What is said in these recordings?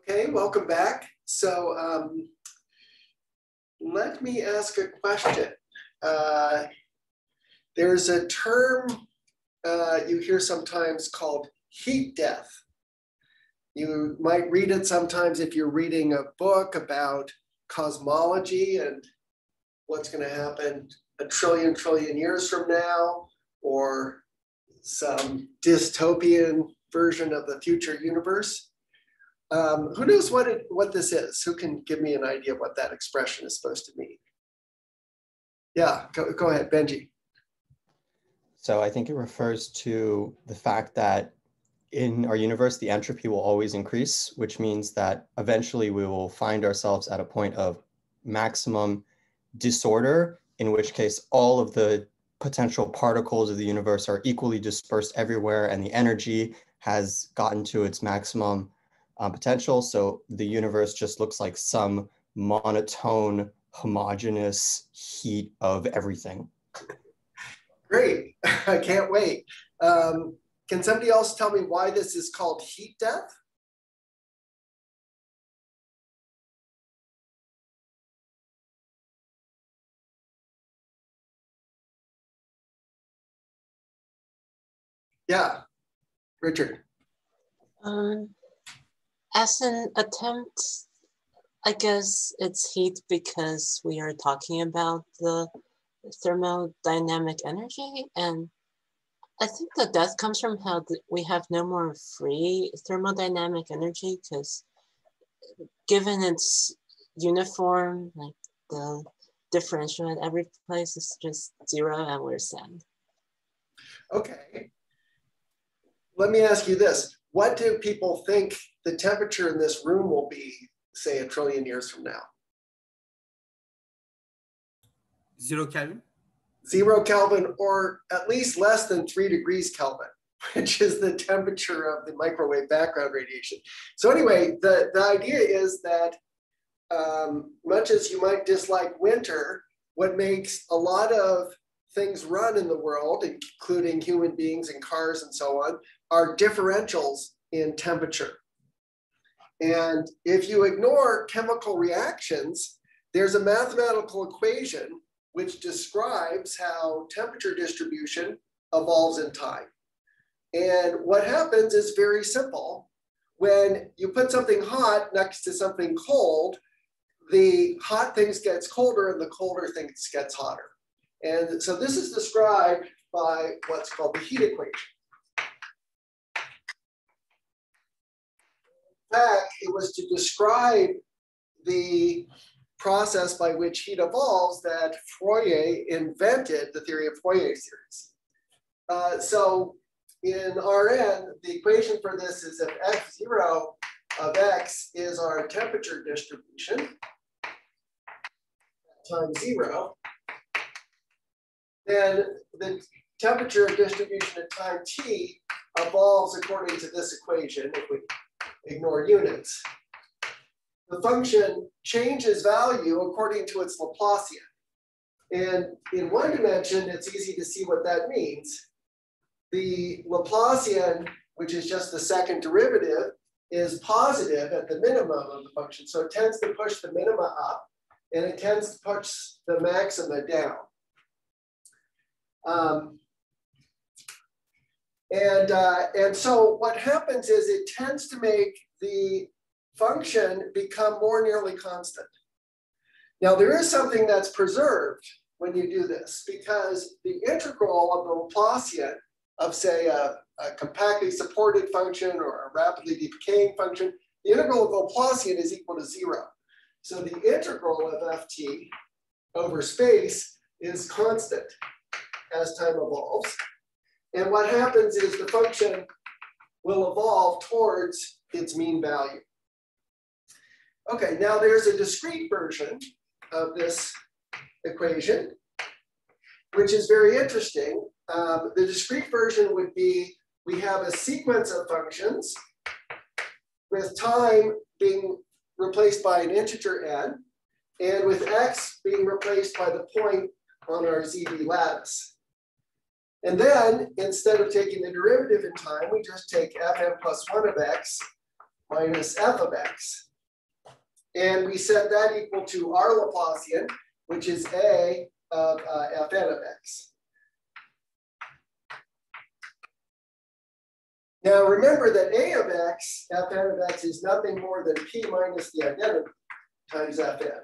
Okay, welcome back. So let me ask a question. There's a term you hear sometimes called heat death. You might read it sometimes if you're reading a book about cosmology and what's going to happen a trillion years from now, or some dystopian version of the future universe. Who knows what this is? Who can give me an idea of what that expression is supposed to mean? Yeah, go ahead, Benji. So I think it refers to the fact that in our universe, the entropy will always increase, which means that eventually we will find ourselves at a point of maximum disorder, in which case all of the potential particles of the universe are equally dispersed everywhere, and the energy has gotten to its maximum potential. So the universe just looks like some monotone, homogeneous heat of everything. Great, I can't wait. Can somebody else tell me why this is called heat death? Yeah, Richard. As an attempt, I guess it's heat because we are talking about the thermodynamic energy, and I think the death comes from how we have no more free thermodynamic energy, because given its uniform, like the differential at every place is just 0 and we're sad. Okay. Let me ask you this. What do people think the temperature in this room will be, say, a trillion years from now? 0 Kelvin? 0 Kelvin, or at least less than 3 degrees Kelvin, which is the temperature of the microwave background radiation. So anyway, the idea is that much as you might dislike winter, what makes a lot of things run in the world, including human beings and cars and so on, are differentials in temperature. And if you ignore chemical reactions, there's a mathematical equation which describes how temperature distribution evolves in time. And what happens is very simple. When you put something hot next to something cold, the hot things gets colder and the colder things gets hotter. And so this is described by what's called the heat equation. In fact, it was to describe the process by which heat evolves that Fourier invented the theory of Fourier series. So in Rn, the equation for this is if f0 of x is our temperature distribution times 0, then the temperature distribution at time t evolves according to this equation if we ignore units. The function changes value according to its Laplacian. And in one dimension, it's easy to see what that means. The Laplacian, which is just the second derivative, is positive at the minimum of the function. So it tends to push the minima up, and it tends to push the maxima down. And so what happens is it tends to make the function become more nearly constant. Now there is something that's preserved when you do this, because the integral of the Laplacian of, say, a compactly supported function or a rapidly decaying function, the integral of the Laplacian is equal to 0. So the integral of ft over space is constant as time evolves. And what happens is the function will evolve towards its mean value. Okay, now there's a discrete version of this equation, which is very interesting. The discrete version would be, we have a sequence of functions with time being replaced by an integer n, and with x being replaced by the point on our ZB lattice. And then, instead of taking the derivative in time, we just take fn plus 1 of x minus f of x. And we set that equal to our Laplacian, which is a of fn of x. Now remember that a of x, fn of x, is nothing more than p minus the identity times fn.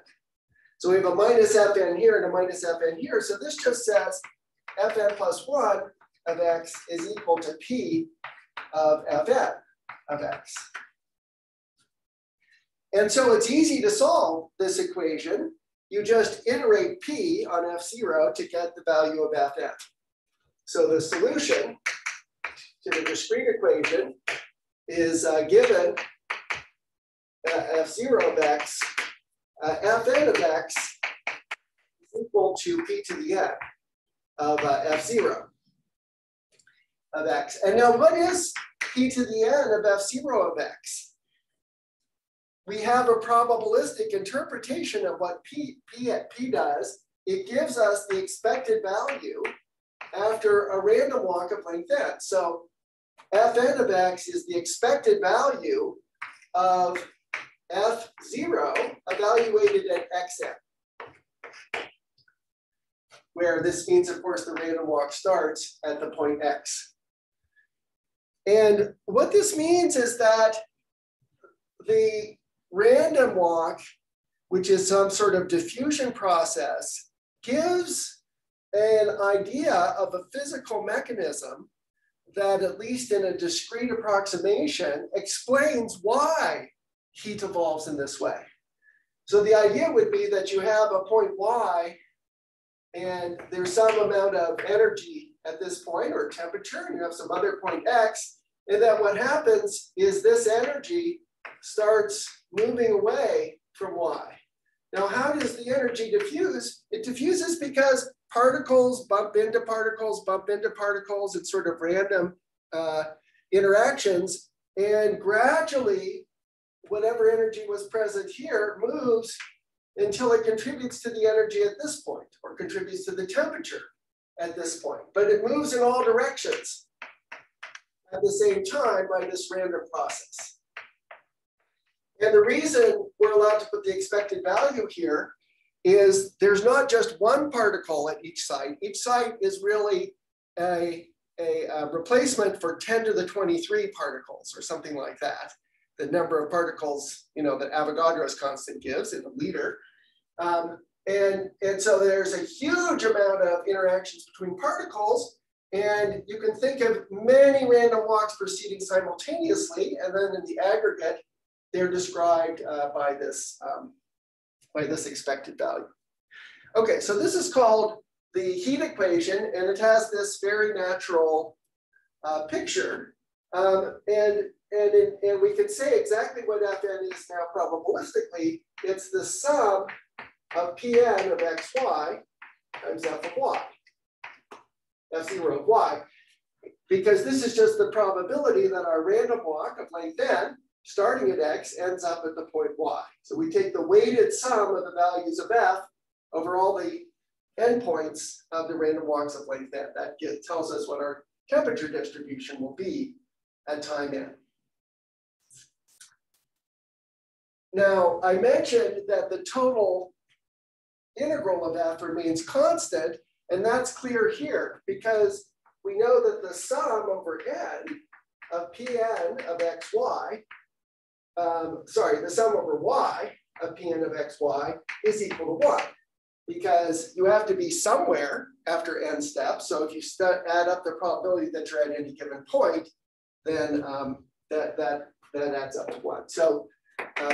So we have a minus fn here and a minus fn here. So this just says fn plus 1 of x is equal to p of fn of x. And so it's easy to solve this equation. You just iterate p on f0 to get the value of fn. So the solution to the discrete equation is given f0 of x, fn of x is equal to p to the n of f0 of x. And now what is p to the n of f0 of x? We have a probabilistic interpretation of what p does. It gives us the expected value after a random walk of length n. So fn of x is the expected value of f0 evaluated at xn, where this means, of course, the random walk starts at the point x. And what this means is that the random walk, which is some sort of diffusion process, gives an idea of a physical mechanism that, at least in a discrete approximation, explains why heat evolves in this way. So the idea would be that you have a point y, and there's some amount of energy at this point, or temperature, and you have some other point x, and that what happens is this energy starts moving away from y. Now, how does the energy diffuse? It diffuses because particles bump into particles, it's sort of random interactions, and gradually, whatever energy was present here moves until it contributes to the energy at this point, or contributes to the temperature at this point. But it moves in all directions at the same time by this random process. And the reason we're allowed to put the expected value here is there's not just one particle at each site. Each site is really a replacement for 10 to the 23 particles, or something like that. The number of particles, that Avogadro's constant gives in a liter. And so there's a huge amount of interactions between particles, and you can think of many random walks proceeding simultaneously, and then in the aggregate, they're described by this expected value. Okay, so this is called the heat equation, and it has this very natural picture. And we can say exactly what Fn is now probabilistically. It's the sum of Pn of xy times f of y, f0 of y, because this is just the probability that our random walk of length n, starting at x, ends up at the point y. So we take the weighted sum of the values of f over all the endpoints of the random walks of length n. That tells us what our temperature distribution will be at time n. Now, I mentioned that the total integral of f remains constant, and that's clear here because we know that the sum over n of Pn of xy, the sum over y of Pn of xy is equal to 1, because you have to be somewhere after n steps. So if you add up the probability that you're at any given point, then that adds up to 1. So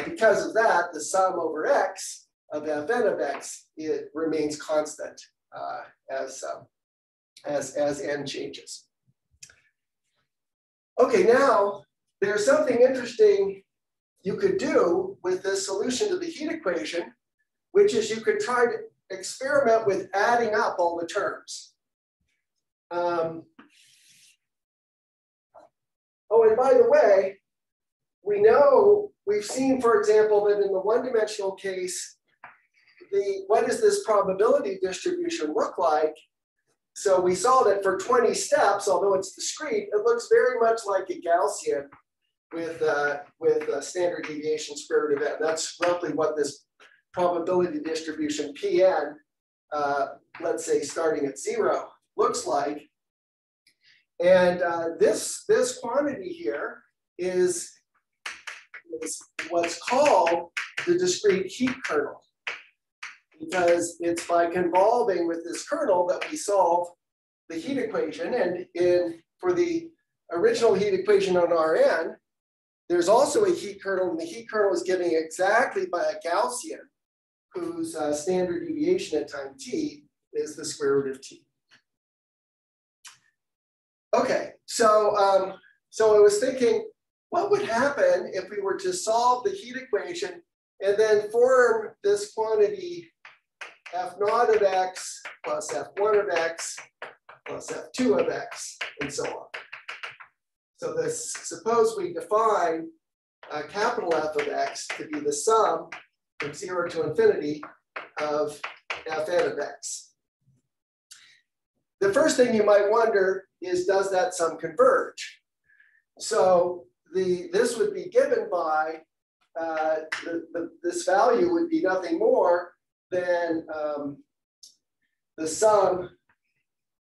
because of that, the sum over x of fn of x, it remains constant as n changes. Okay, now there's something interesting you could do with this solution to the heat equation, which is you could try to experiment with adding up all the terms. Oh, and by the way, we've seen, for example, that in the one-dimensional case, what does this probability distribution look like? So we saw that for 20 steps, although it's discrete, it looks very much like a Gaussian with standard deviation square root of n. That's roughly what this probability distribution Pn, let's say starting at 0, looks like. And this quantity here is what's called the discrete heat kernel, because it's by convolving with this kernel that we solve the heat equation. And for the original heat equation on Rn, there's also a heat kernel, and the heat kernel is given exactly by a Gaussian whose standard deviation at time t is the square root of t. Okay, so I was thinking, what would happen if we were to solve the heat equation and then form this quantity f0 of x plus f1 of x plus f2 of x, and so on. So suppose we define capital F of x to be the sum from 0 to infinity of fn of x. The first thing you might wonder is, does that sum converge? So this would be given by, this value would be nothing more than the sum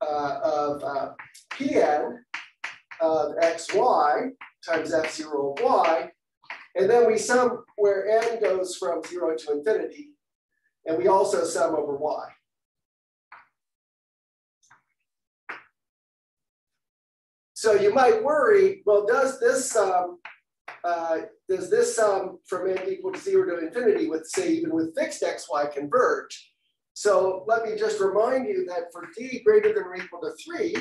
of Pn of xy times f0 of y, and then we sum where n goes from 0 to infinity, and we also sum over y. So you might worry, well, does this sum from n equal to 0 to infinity with, say, even with fixed xy converge? So let me just remind you that for d greater than or equal to 3,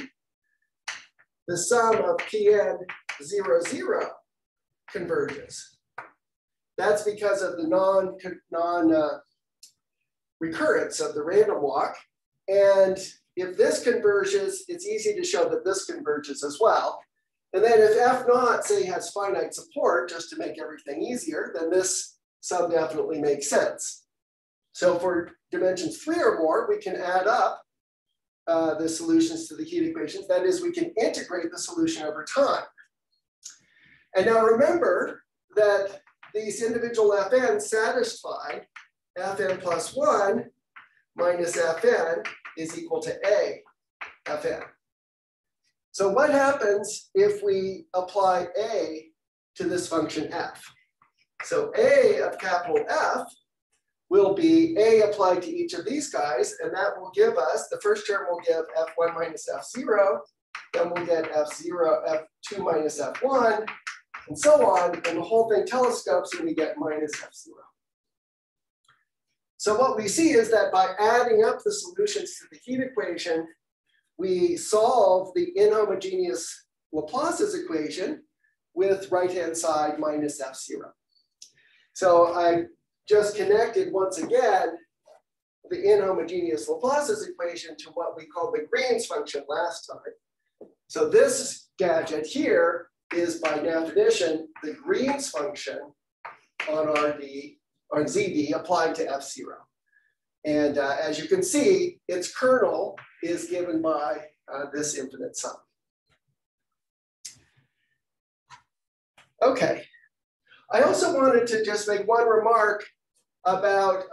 the sum of Pn 0, 0 converges. That's because of the non-recurrence of the random walk. And if this converges, it's easy to show that this converges as well. And then if f0, say, has finite support, just to make everything easier, then this sum definitely makes sense. So for dimensions 3 or more, we can add up the solutions to the heat equations. That is, we can integrate the solution over time. And now remember that these individual fn's satisfy fn plus 1 minus fn is equal to a fn. So what happens if we apply a to this function f? So a of capital F will be a applied to each of these guys, and that will give us, the first term will give f1 minus f0, then we'll get f0, f2 minus f1, and so on, and the whole thing telescopes and we get minus f0. So what we see is that by adding up the solutions to the heat equation, we solve the inhomogeneous Laplace's equation with right-hand side minus f0. So I just connected once again the inhomogeneous Laplace's equation to what we called the Green's function last time. So this gadget here is by definition the Green's function on RD, on ZD applied to f0. And as you can see, its kernel is given by this infinite sum. Okay. I also wanted to just make one remark about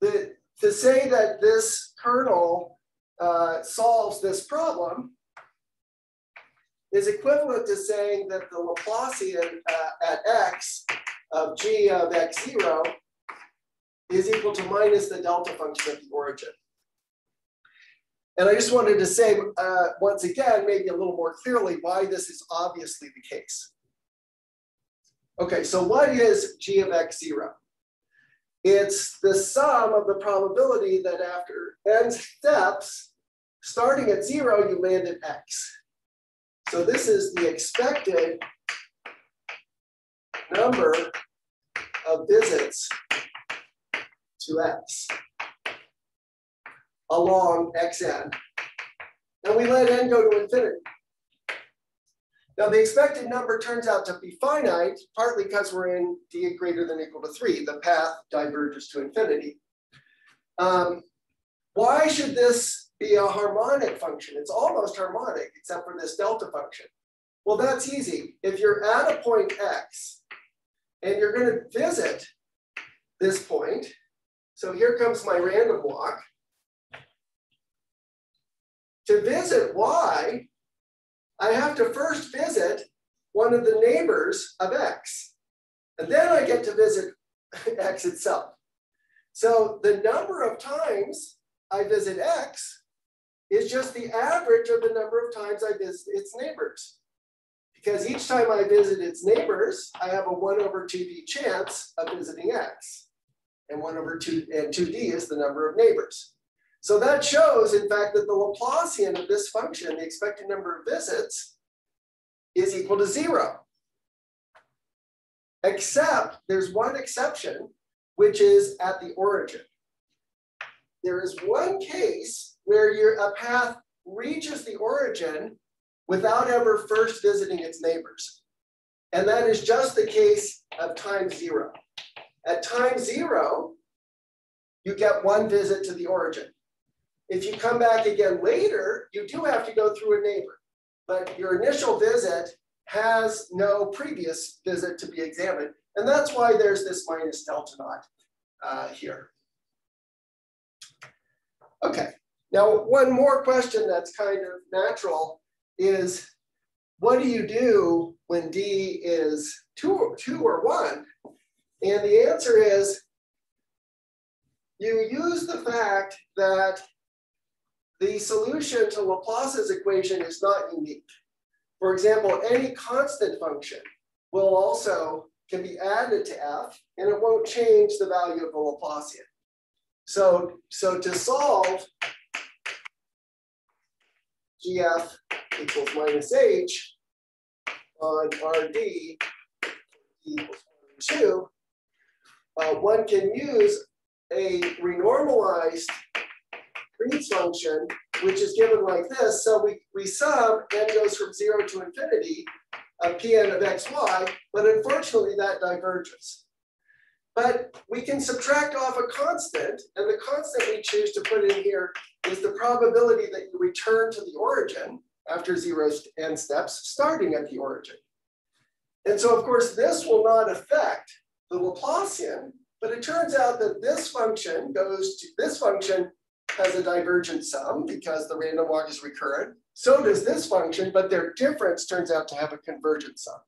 to say that this kernel solves this problem is equivalent to saying that the Laplacian at x of g of x0 is equal to minus the delta function at the origin. And I just wanted to say once again, maybe a little more clearly, why this is obviously the case. Okay, so what is g of x0? It's the sum of the probability that after n steps, starting at 0, you land at x. So this is the expected number of visits to x along xn. And we let n go to infinity. Now the expected number turns out to be finite, partly because we're in d greater than or equal to 3. The path diverges to infinity. Why should this be a harmonic function? It's almost harmonic, except for this delta function. Well, that's easy. If you're at a point X and you're going to visit this point, so here comes my random walk. To visit Y, I have to first visit one of the neighbors of X, and then I get to visit X itself. So the number of times I visit X is just the average of the number of times I visit its neighbors. Because each time I visit its neighbors, I have a 1/2d chance of visiting X. And 2d is the number of neighbors. So that shows, in fact, that the Laplacian of this function, the expected number of visits, is equal to 0. Except there's one exception, which is at the origin. There is one case where a path reaches the origin without ever first visiting its neighbors. And that is just the case of time 0. At time 0, you get one visit to the origin. If you come back again later, you do have to go through a neighbor. But your initial visit has no previous visit to be examined. And that's why there's this minus delta naught here. Okay, now one more question that's kind of natural is, what do you do when D is 2 or 1? And the answer is, you use the fact that the solution to Laplace's equation is not unique. For example, any constant function can be added to f, and it won't change the value of the Laplacian. So to solve GF equals minus h on RD equals 2, one can use a renormalized Green's function, which is given like this. So we sum n goes from 0 to infinity of Pn of xy, but unfortunately that diverges. But we can subtract off a constant, and the constant we choose to put in here is the probability that you return to the origin after 0 n steps, starting at the origin. And so, of course, this will not affect the Laplacian, but it turns out that this function has a divergent sum because the random walk is recurrent. So does this function, but their difference turns out to have a convergent sum.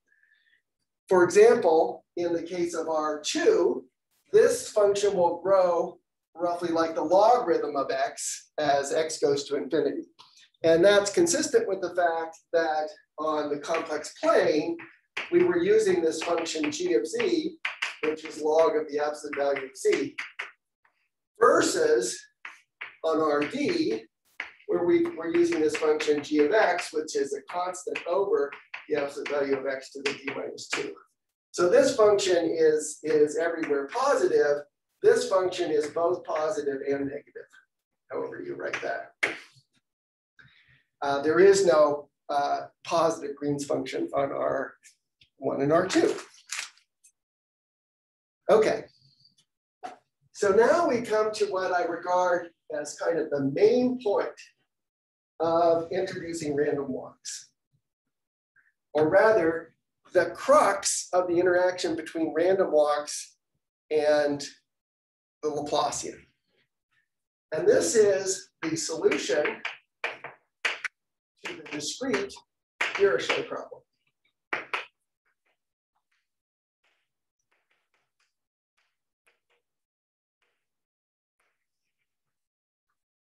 For example, in the case of R2, this function will grow roughly like the logarithm of x as x goes to infinity. And that's consistent with the fact that on the complex plane, we were using this function g of z, which is log of the absolute value of z, versus on RD, where we're using this function g of x, which is a constant over the absolute value of x to the d minus 2. So this function is everywhere positive. This function is both positive and negative, however you write that. There is no positive Green's function on R1 and R2. Okay, so now we come to what I regard as kind of the main point of introducing random walks. Or rather, the crux of the interaction between random walks and the Laplacian. And this is the solution to the discrete Dirichlet problem.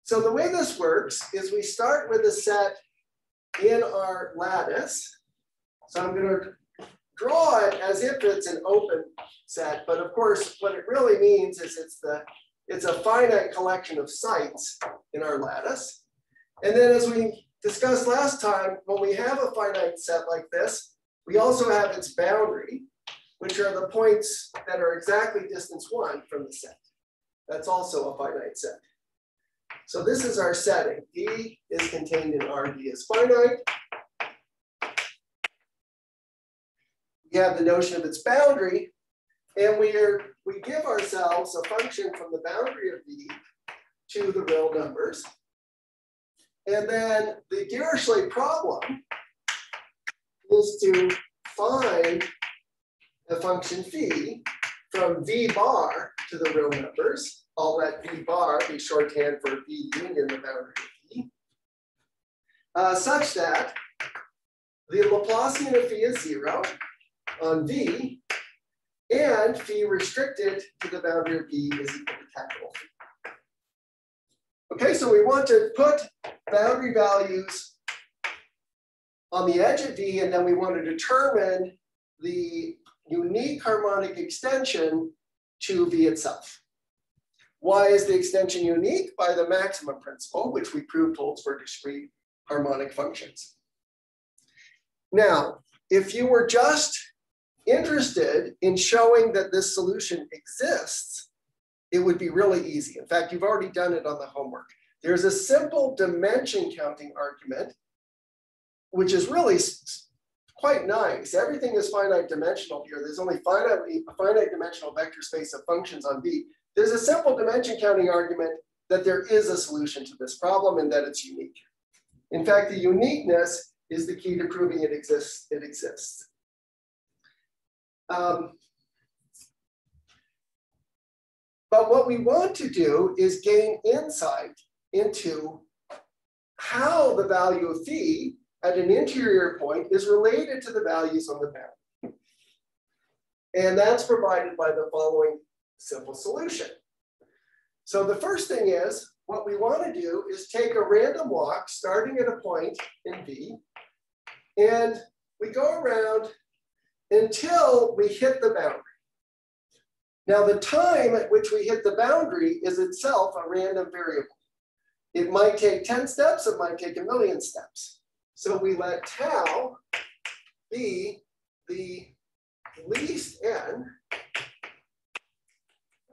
So the way this works is we start with a set in our lattice. So I'm going to draw it as if it's an open set, but of course, what it really means is it's a finite collection of sites in our lattice. And then as we discussed last time, when we have a finite set like this, we also have its boundary, which are the points that are exactly distance 1 from the set. That's also a finite set. So this is our setting. D is contained in RD as finite. We have the notion of its boundary, and we give ourselves a function from the boundary of D to the real numbers. And then the Dirichlet problem is to find the function phi from v bar to the real numbers. I'll let v bar be shorthand for v union the boundary of phi, such that the Laplacian of phi is 0 on v, and phi restricted to the boundary of v is equal to capital Phi. Okay, so we want to put boundary values on the edge of v, and then we want to determine the unique harmonic extension to v itself. Why is the extension unique? By the maximum principle, which we proved holds for discrete harmonic functions. Now, if you were just interested in showing that this solution exists, it would be really easy. In fact, you've already done it on the homework. There's a simple dimension counting argument, which is really quite nice. Everything is finite dimensional here. There's only a finite dimensional vector space of functions on V. There's a simple dimension counting argument that there is a solution to this problem and that it's unique. In fact, the uniqueness is the key to proving it exists. It exists. But what we want to do is gain insight into how the value of phi at an interior point is related to the values on the boundary. And that's provided by the following simple solution. So the first thing is, what we want to do is take a random walk starting at a point in V, and we go around until we hit the boundary. Now, the time at which we hit the boundary is itself a random variable. It might take 10 steps, it might take 1,000,000 steps. So we let tau be the least n,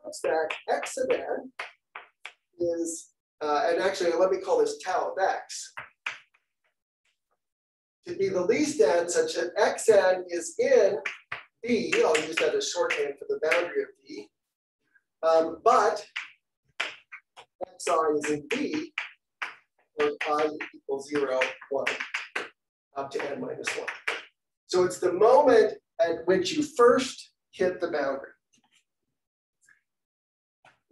such that x of n is, and actually let me call this tau of x, to be the least n such that xn is in B. I'll use that as shorthand for the boundary of B, but xi is in B, where I equals 0, 1, up to n minus 1. So it's the moment at which you first hit the boundary.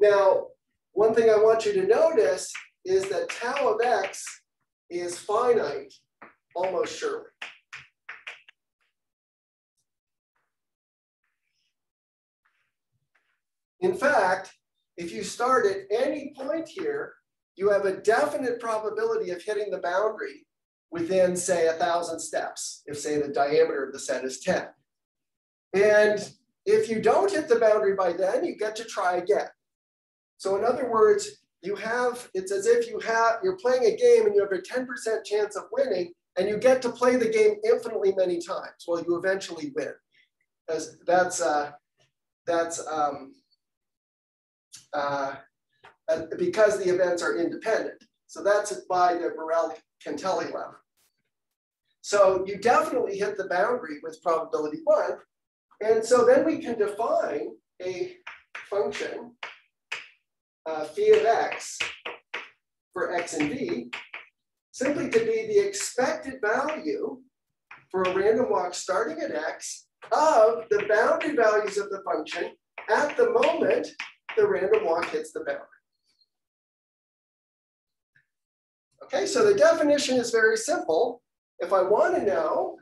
Now, one thing I want you to notice is that tau of x is finite, almost surely. In fact, if you start at any point here, you have a definite probability of hitting the boundary within, say, 1,000 steps, if, say, the diameter of the set is 10. And if you don't hit the boundary by then, you get to try again. So in other words, it's as if you're playing a game and you have a 10% chance of winning, and you get to play the game infinitely many times. Well, you eventually win. Because because the events are independent. So that's by the Borel-Cantelli lemma. So you definitely hit the boundary with probability 1. And so then we can define a function, phi of x for x and v, simply to be the expected value for a random walk starting at x of the boundary values of the function at the moment the random walk hits the boundary. Okay, so the definition is very simple. If I want to know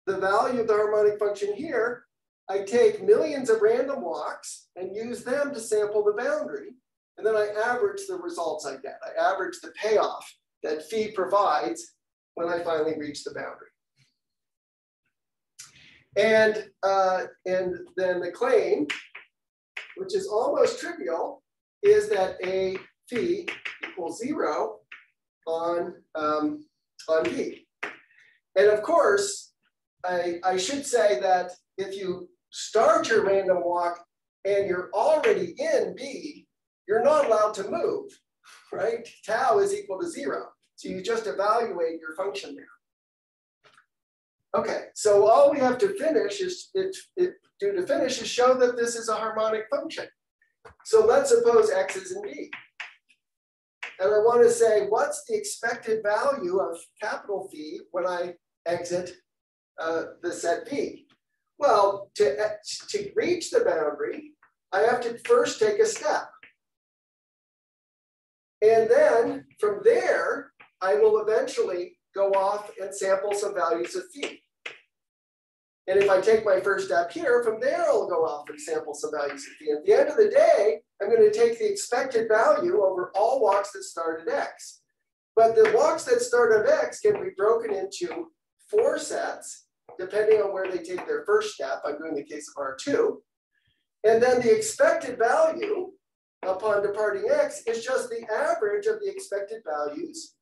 the value of the harmonic function here, I take millions of random walks and use them to sample the boundary. And then I average the results I get. I average the payoff that phi provides when I finally reach the boundary. And then the claim, which is almost trivial, is that a phi equals 0 on V. And of course, I should say that if you start your random walk and you're already in B, you're not allowed to move, right? Tau is equal to 0. So you just evaluate your function there. Okay, so all we have to finish is show that this is a harmonic function. So let's suppose x is in B. And I want to say, what's the expected value of capital phi when I exit the set V? Well, to reach the boundary, I have to first take a step. And then from there, I will eventually go off and sample some values of phi. And if I take my first step here, from there I'll go off and sample some values of phi. At the end of the day, I'm going to take the expected value over all walks that start at x. But the walks that start at x can be broken into 4 sets, depending on where they take their first step. I'm doing the case of R2. And then the expected value upon departing x is just the average of the expected values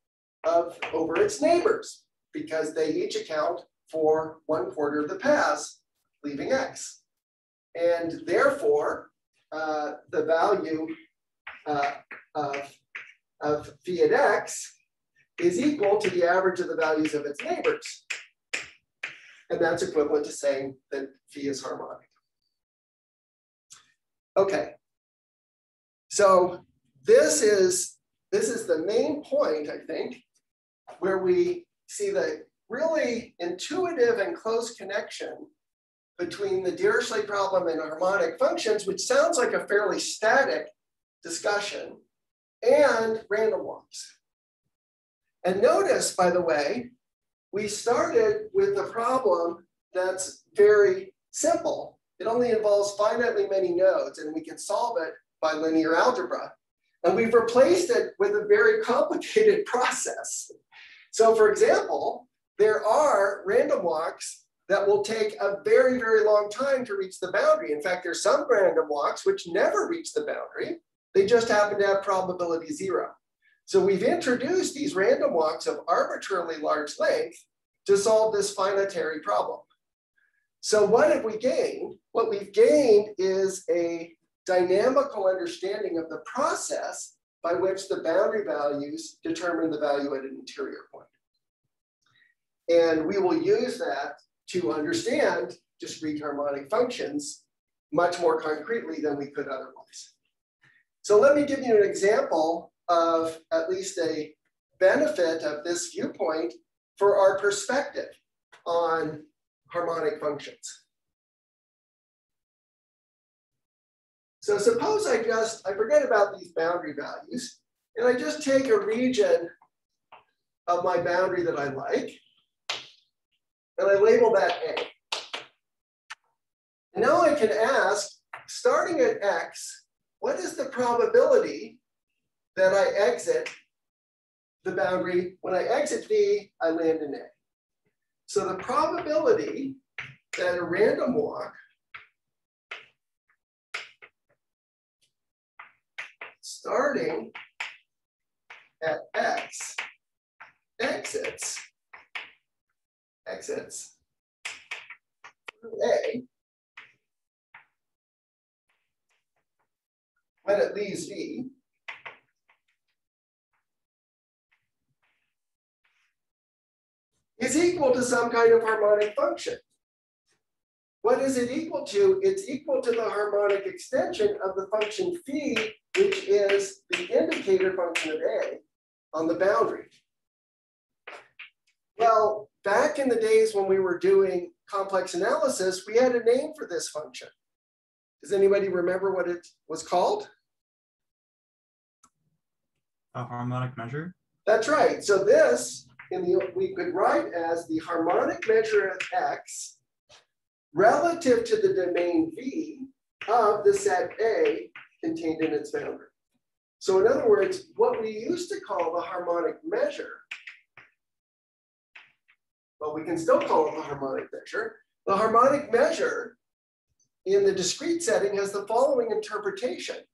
over its neighbors, because they each account for 1/4 of the paths leaving x. And therefore, the value of phi at x is equal to the average of the values of its neighbors. And that's equivalent to saying that phi is harmonic. Okay. So this is the main point, I think, where we see the really intuitive and close connection between the Dirichlet problem and harmonic functions, which sounds like a fairly static discussion, and random walks. And notice, by the way, we started with a problem that's very simple. It only involves finitely many nodes, and we can solve it by linear algebra. And we've replaced it with a very complicated process. So for example, there are random walks that will take a very, very long time to reach the boundary. In fact, there's some random walks which never reach the boundary. They just happen to have probability 0. So we've introduced these random walks of arbitrarily large length to solve this finitary problem. So what have we gained? What we've gained is a dynamical understanding of the process by which the boundary values determine the value at an interior point. And we will use that to understand discrete harmonic functions much more concretely than we could otherwise. So let me give you an example of at least a benefit of this viewpoint for our perspective on harmonic functions. So suppose I forget about these boundary values, and I just take a region of my boundary that I like, and I label that A. And now I can ask, starting at x, what is the probability that I exit the boundary? When I exit V, I land in A. So the probability that a random walk starting at x exits through A when it leaves V is equal to some kind of harmonic function. What is it equal to? It's equal to the harmonic extension of the function phi, which is the indicator function of A on the boundary. Well, back in the days when we were doing complex analysis, we had a name for this function. Does anybody remember what it was called? A harmonic measure? That's right. So this, we could write as the harmonic measure of x relative to the domain V of the set A contained in its boundary. So in other words, what we used to call the harmonic measure, well, we can still call it the harmonic measure. The harmonic measure in the discrete setting has the following interpretation.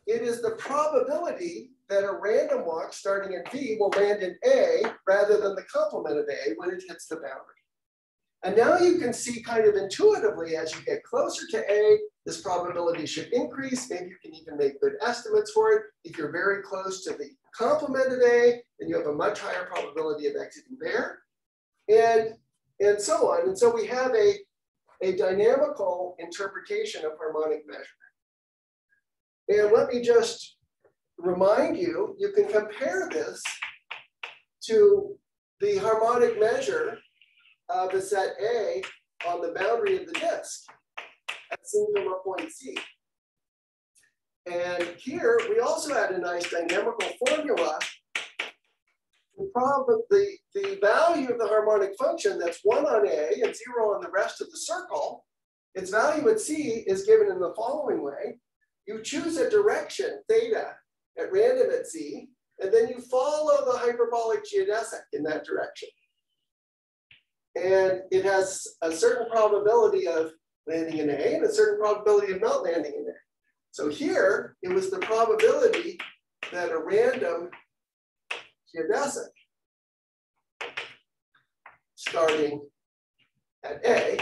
It is the probability that a random walk starting at V will land in A rather than the complement of A when it hits the boundary. And now you can see kind of intuitively as you get closer to A, this probability should increase. Maybe you can even make good estimates for it. If you're very close to the complement of A, then you have a much higher probability of exiting there, and so on. And so we have a dynamical interpretation of harmonic measure. And let me just remind you, you can compare this to the harmonic measure of a set A on the boundary of the disk at singular point C. And here we also had a nice dynamical formula. The value of the harmonic function that's 1 on A and 0 on the rest of the circle, its value at C is given in the following way. You choose a direction, theta, at random at C, and then you follow the hyperbolic geodesic in that direction. And it has a certain probability of landing in A and a certain probability of not landing in A. So here, it was the probability that a random geodesic starting at A,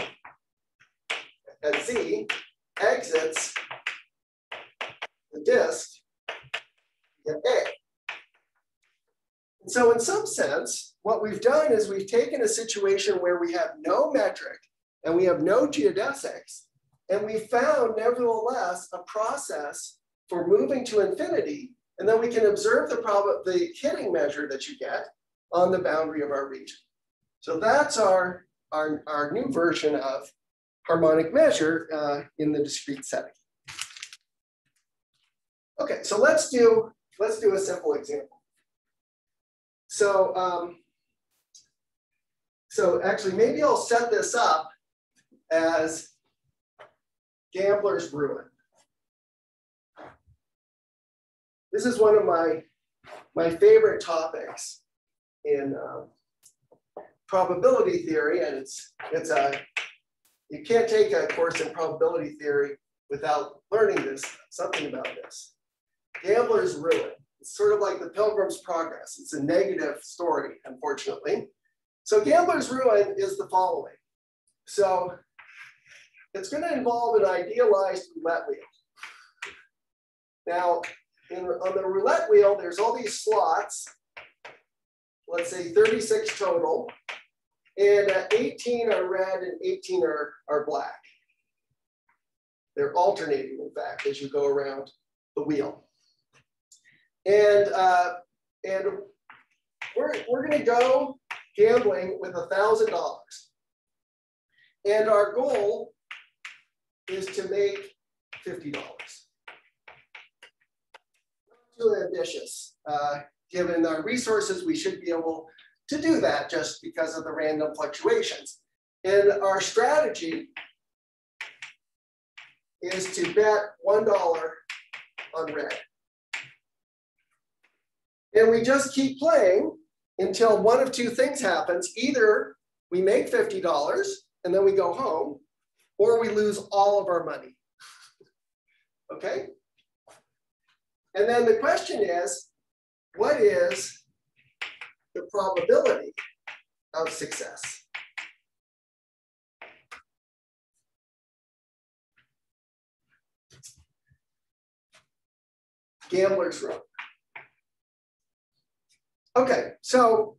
at Z, exits the disk at A. And so in some sense, what we've done is we've taken a situation where we have no metric and we have no geodesics, and we found nevertheless a process for moving to infinity, and then we can observe the hitting measure that you get on the boundary of our region. So that's our new version of harmonic measure in the discrete setting. Okay, so let's do a simple example. So so actually, maybe I'll set this up as gambler's ruin. This is one of my favorite topics in probability theory, and you can't take a course in probability theory without learning something about this. Gambler's ruin. It's sort of like the Pilgrim's Progress. It's a negative story, unfortunately. So gambler's ruin is the following. So it's going to involve an idealized roulette wheel. Now, on the roulette wheel, there's all these slots, let's say 36 total, and 18 are red and 18 are black. They're alternating, in fact, as you go around the wheel. And we're going to go gambling with $1,000. And our goal is to make $50. Not too ambitious. Given our resources, we should be able to do that just because of the random fluctuations. And our strategy is to bet $1 on red. And we just keep playing until one of two things happens. Either we make $50 and then we go home, or we lose all of our money. Okay? And then the question is, what is the probability of success? Gambler's ruin. Okay, so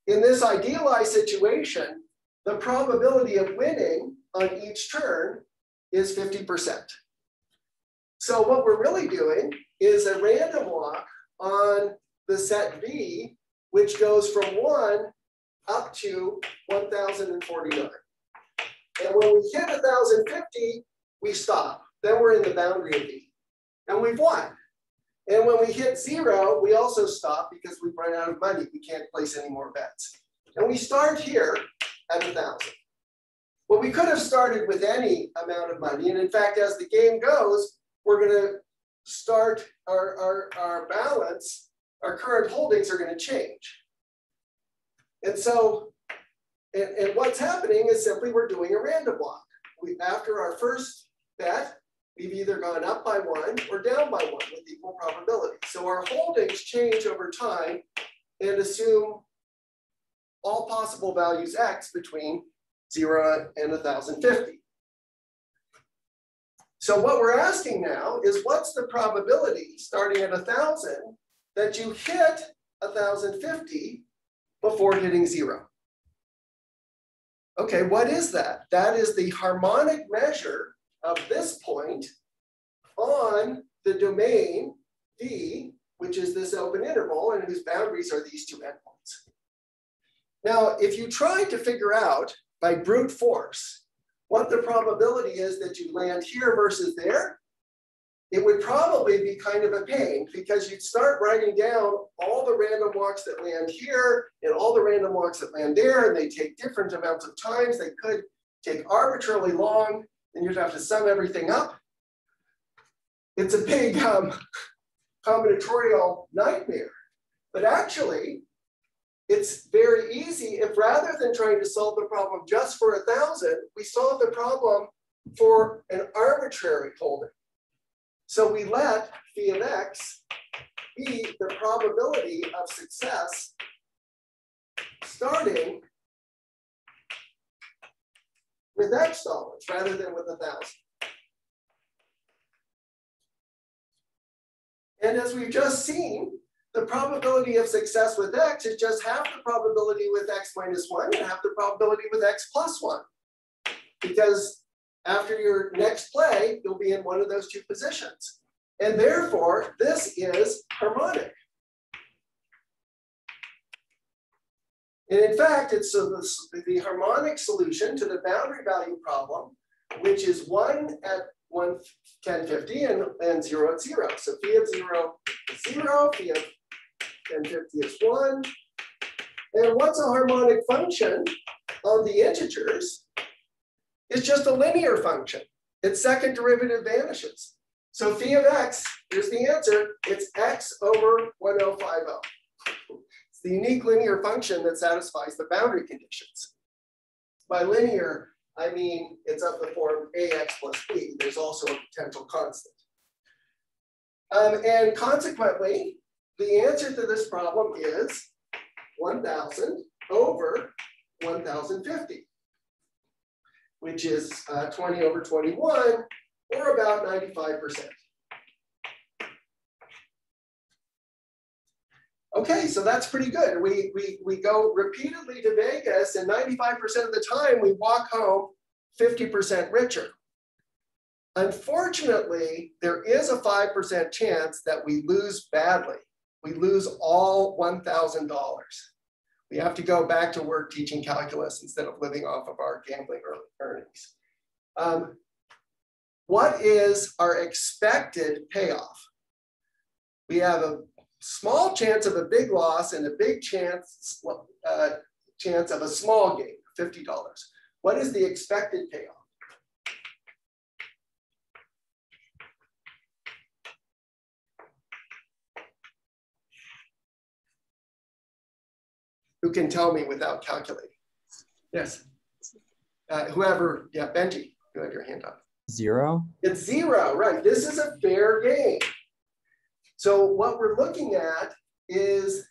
in this idealized situation, the probability of winning on each turn is 50%. So what we're really doing is a random walk on the set V, which goes from 1 up to 1,049. And when we hit 1,050, we stop. Then we're in the boundary of V, and we've won. And when we hit 0, we also stop because we've run out of money. We can't place any more bets. And we start here at 1,000. Well, we could have started with any amount of money. And in fact, as the game goes, we're going to start our balance, our current holdings are going to change. And so, and what's happening is simply we're doing a random walk. After our first bet, we've either gone up by 1 or down by 1 with equal probability. So our holdings change over time and assume all possible values X between 0 and 1,050. So what we're asking now is, what's the probability starting at 1,000 that you hit 1,050 before hitting 0? Okay, what is that? That is the harmonic measure of this point on the domain V, which is this open interval and whose boundaries are these two endpoints. Now, if you try to figure out by brute force what the probability is that you land here versus there, it would probably be kind of a pain because you'd start writing down all the random walks that land here and all the random walks that land there, and they take different amounts of times. They could take arbitrarily long, and you'd have to sum everything up. It's a big combinatorial nightmare. But actually, it's very easy if rather than trying to solve the problem just for 1,000, we solve the problem for an arbitrary holding. So we let phi of x be the probability of success starting with x dollars rather than with 1,000. And as we've just seen, the probability of success with x is just half the probability with x minus 1 and half the probability with x plus 1. Because after your next play, you'll be in one of those two positions. And therefore, this is harmonic. And in fact, it's the harmonic solution to the boundary value problem, which is 1 at 1050 and 0 at 0. So phi of 0 is 0, phi of 1050 is 1. And what's a harmonic function on the integers? It's just a linear function. Its second derivative vanishes. So phi of x, here's the answer. It's x over 1050. It's the unique linear function that satisfies the boundary conditions. By linear, I mean it's of the form ax plus b. There's also a potential constant. And consequently, the answer to this problem is 1,000 over 1,050. Which is 20 over 21, or about 95%. Okay, so that's pretty good. We go repeatedly to Vegas, and 95% of the time we walk home 50% richer. Unfortunately, there is a 5% chance that we lose badly. We lose all $1,000. We have to go back to work teaching calculus instead of living off of our gambling earnings. What is our expected payoff? We have a small chance of a big loss and a big chance of a small gain, $50. What is the expected payoff? Who can tell me without calculating? Yes. Whoever, yeah, Benji, you have your hand up. 0? It's 0, right. This is a fair game. So what we're looking at is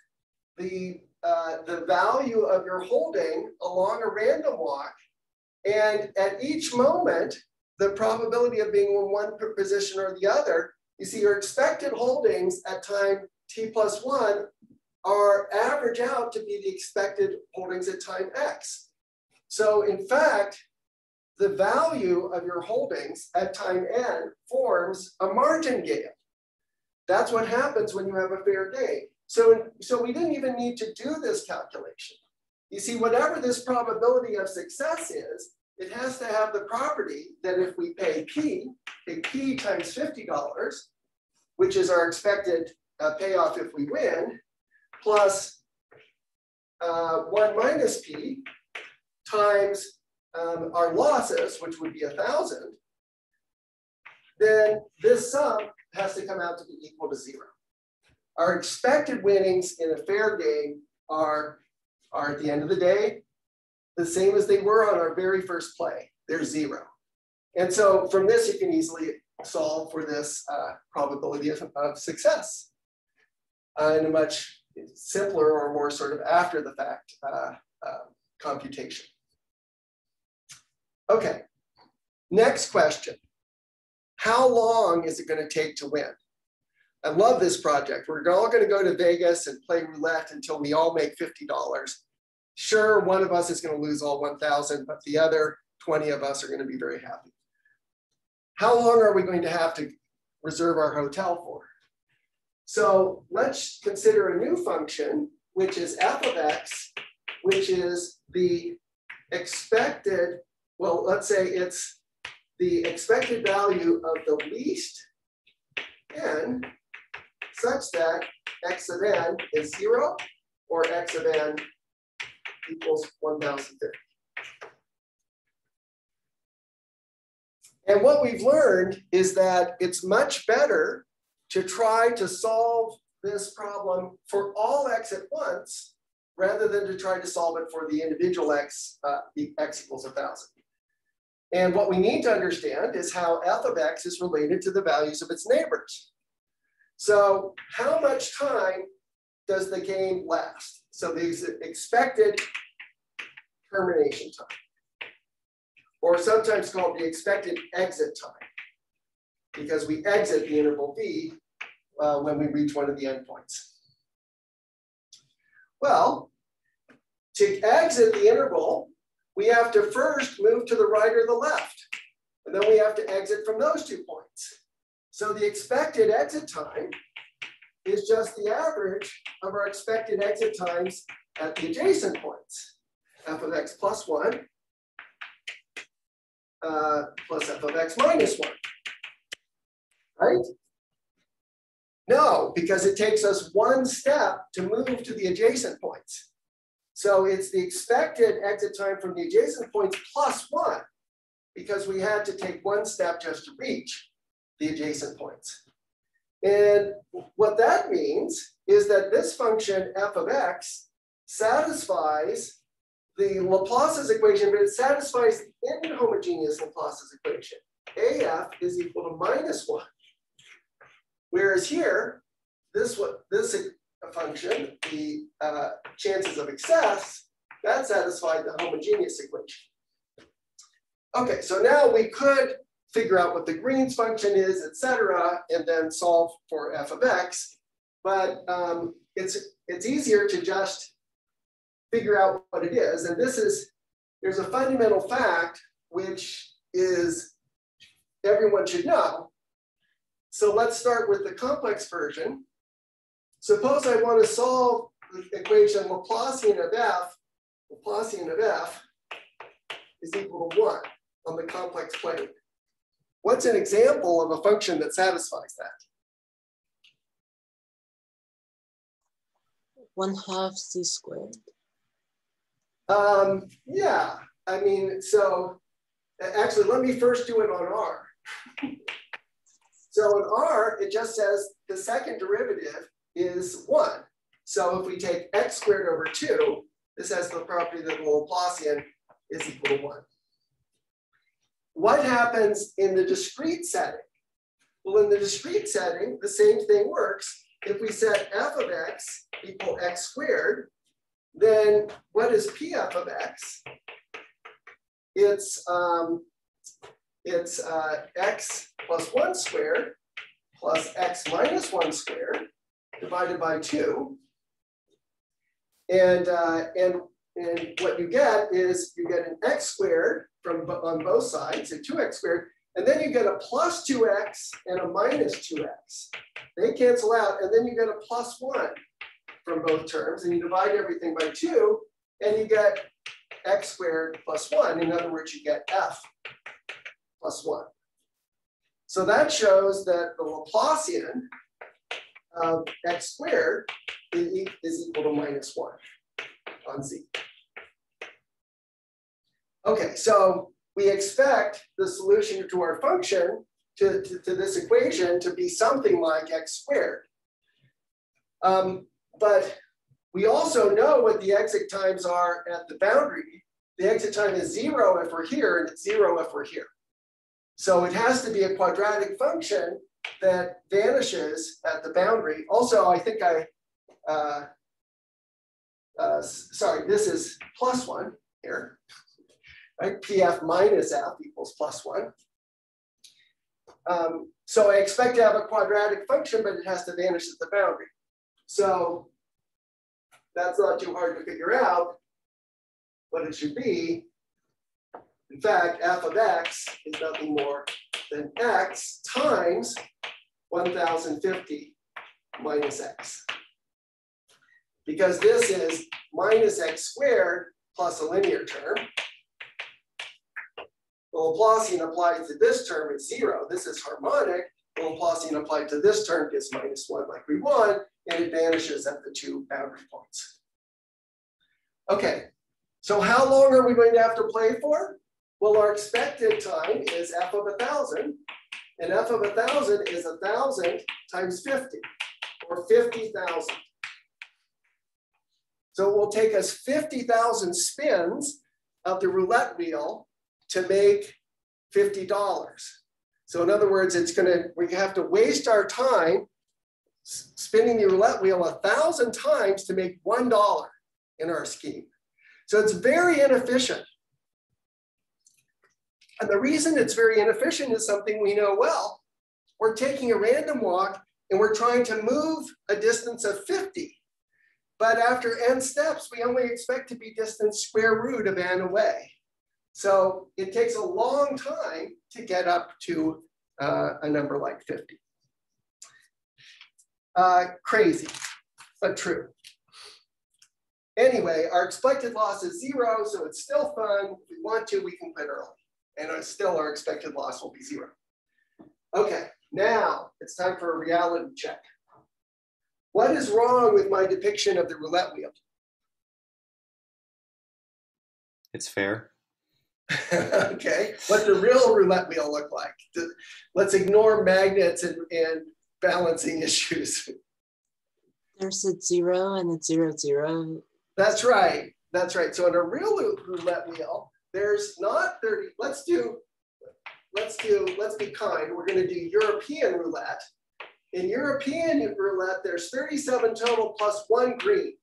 the value of your holding along a random walk. And at each moment, the probability of being in one position or the other, you see your expected holdings at time t plus 1 are average out to be the expected holdings at time x. So in fact, the value of your holdings at time n forms a martingale. That's what happens when you have a fair game. So we didn't even need to do this calculation. You see, whatever this probability of success is, it has to have the property that if we pay p times $50, which is our expected payoff if we win, plus 1 minus p times our losses, which would be 1,000, then this sum has to come out to be equal to 0. Our expected winnings in a fair game are at the end of the day the same as they were on our very first play. They're 0. And so from this, you can easily solve for this probability of success in a much simpler or more sort of after the fact computation. Okay, next question. How long is it going to take to win? I love this project. We're all going to go to Vegas and play roulette until we all make $50. Sure, one of us is going to lose all 1,000, but the other 20 of us are going to be very happy. How long are we going to have to reserve our hotel for? So let's consider a new function, which is f of x which is the expected, well, let's say it's the expected value of the least n such that x of n is 0 or x of n equals 1050. And what we've learned is that it's much better to try to solve this problem for all x at once rather than to try to solve it for the individual x, x equals 1000. And what we need to understand is how f of x is related to the values of its neighbors. So how much time does the game last? So the expected termination time, or sometimes called the expected exit time, because we exit the interval v when we reach one of the endpoints. Well, to exit the interval, we have to first move to the right or the left, and then we have to exit from those 2 points. So the expected exit time is just the average of our expected exit times at the adjacent points. F of x plus 1 plus f of x minus 1, right? No, because it takes us 1 step to move to the adjacent points. So it's the expected exit time from the adjacent points plus 1, because we had to take 1 step just to reach the adjacent points. And what that means is that this function f of x satisfies the Laplace's equation, but it satisfies the inhomogeneous Laplace's equation. AF is equal to minus 1. Whereas here, this function, the chances of excess, that satisfied the homogeneous equation. Okay, so now we could figure out what the Green's function is, etc., and then solve for f of x. But it's easier to just figure out what it is. And there's a fundamental fact which is everyone should know. So let's start with the complex version. Suppose I want to solve the equation Laplacian of f is equal to 1 on the complex plane. What's an example of a function that satisfies that? 1/2 c squared. Yeah, I mean, so actually, let me first do it on R. So in R, it just says the second derivative is 1. So if we take x squared over 2, this has the property that the Laplacian is equal to 1. What happens in the discrete setting? Well, in the discrete setting, the same thing works. If we set f of x equal x squared, then what is pf of x? It's x plus 1 squared plus x minus 1 squared divided by 2. And what you get is you get an x squared on both sides, so 2x squared, and then you get a plus 2x and a minus 2x. They cancel out, and then you get a plus 1 from both terms, and you divide everything by 2, and you get x squared plus 1. In other words, you get f plus 1. So that shows that the Laplacian of x squared is equal to minus 1 on z. Okay, so we expect the solution to our function to this equation to be something like x squared. But we also know what the exit times are at the boundary. The exit time is 0 if we're here, and it's 0 if we're here. So it has to be a quadratic function that vanishes at the boundary. Also, I think sorry, this is plus 1 here, right? PF minus F equals plus 1. So I expect to have a quadratic function, but it has to vanish at the boundary. So that's not too hard to figure out what it should be. In fact, f of x is nothing more than x times 1050 minus x. because this is minus x squared plus a linear term. The Laplacian applied to this term is 0. This is harmonic. The Laplacian applied to this term gives -1 like we want, and it vanishes at the two boundary points. Okay, so how long are we going to have to play for? Well, our expected time is f of 1,000, and f of 1,000 is 1,000 times 50, or 50,000. So it will take us 50,000 spins of the roulette wheel to make $50. So in other words, we have to waste our time spinning the roulette wheel 1,000 times to make $1 in our scheme. So it's very inefficient. And the reason it's very inefficient is something we know well. We're taking a random walk and we're trying to move a distance of 50. But after n steps, we only expect to be distance square root of n away. So it takes a long time to get up to a number like 50. Crazy, but true. Anyway, our expected loss is 0, so it's still fun. If we want to, we can quit early. And still our expected loss will be 0. Okay, now it's time for a reality check. What is wrong with my depiction of the roulette wheel? It's fair. Okay, what the real roulette wheel look like? Let's ignore magnets and balancing issues. There's a 0 and a 0, 0. That's right. That's right. So in a real roulette wheel, there's not 30. Let's be kind. We're going to do European roulette. In European roulette, there's 37 total plus 1 green,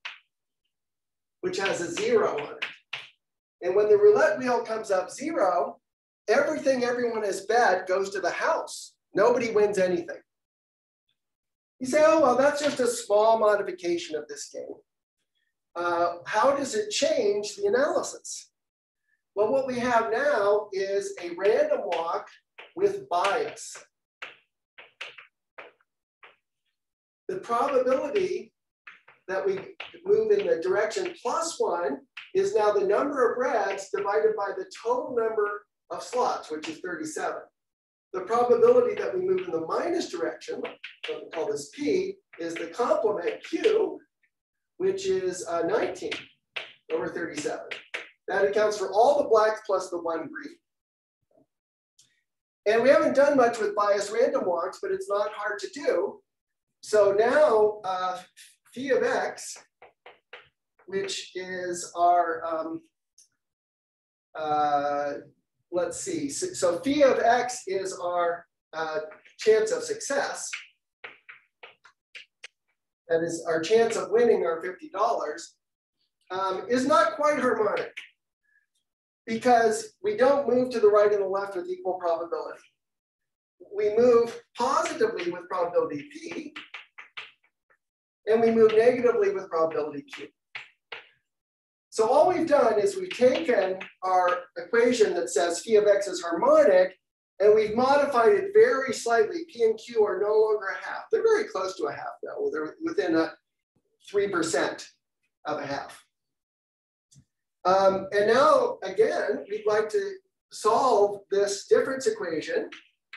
which has a 0 on it. And when the roulette wheel comes up 0, everything everyone has bet goes to the house. Nobody wins anything. You say, oh, well, that's just a small modification of this game. How does it change the analysis? Well, what we have now is a random walk with bias. The probability that we move in the direction +1 is now the number of reds divided by the total number of slots, which is 37. The probability that we move in the minus direction, what we call this P, is the complement Q, which is 19 over 37. That accounts for all the blacks plus the 1 green. And we haven't done much with bias random walks, but it's not hard to do. So now phi of x, which is our, let's see. So phi of x is our chance of success. That is our chance of winning our $50, is not quite harmonic because we don't move to the right and the left with equal probability. We move positively with probability P, and we move negatively with probability Q. So all we've done is we've taken our equation that says phi of x is harmonic, and we've modified it very slightly. P and Q are no longer a half. They're very close to a half though. They're within a 3% of a half. And now, again, we'd like to solve this difference equation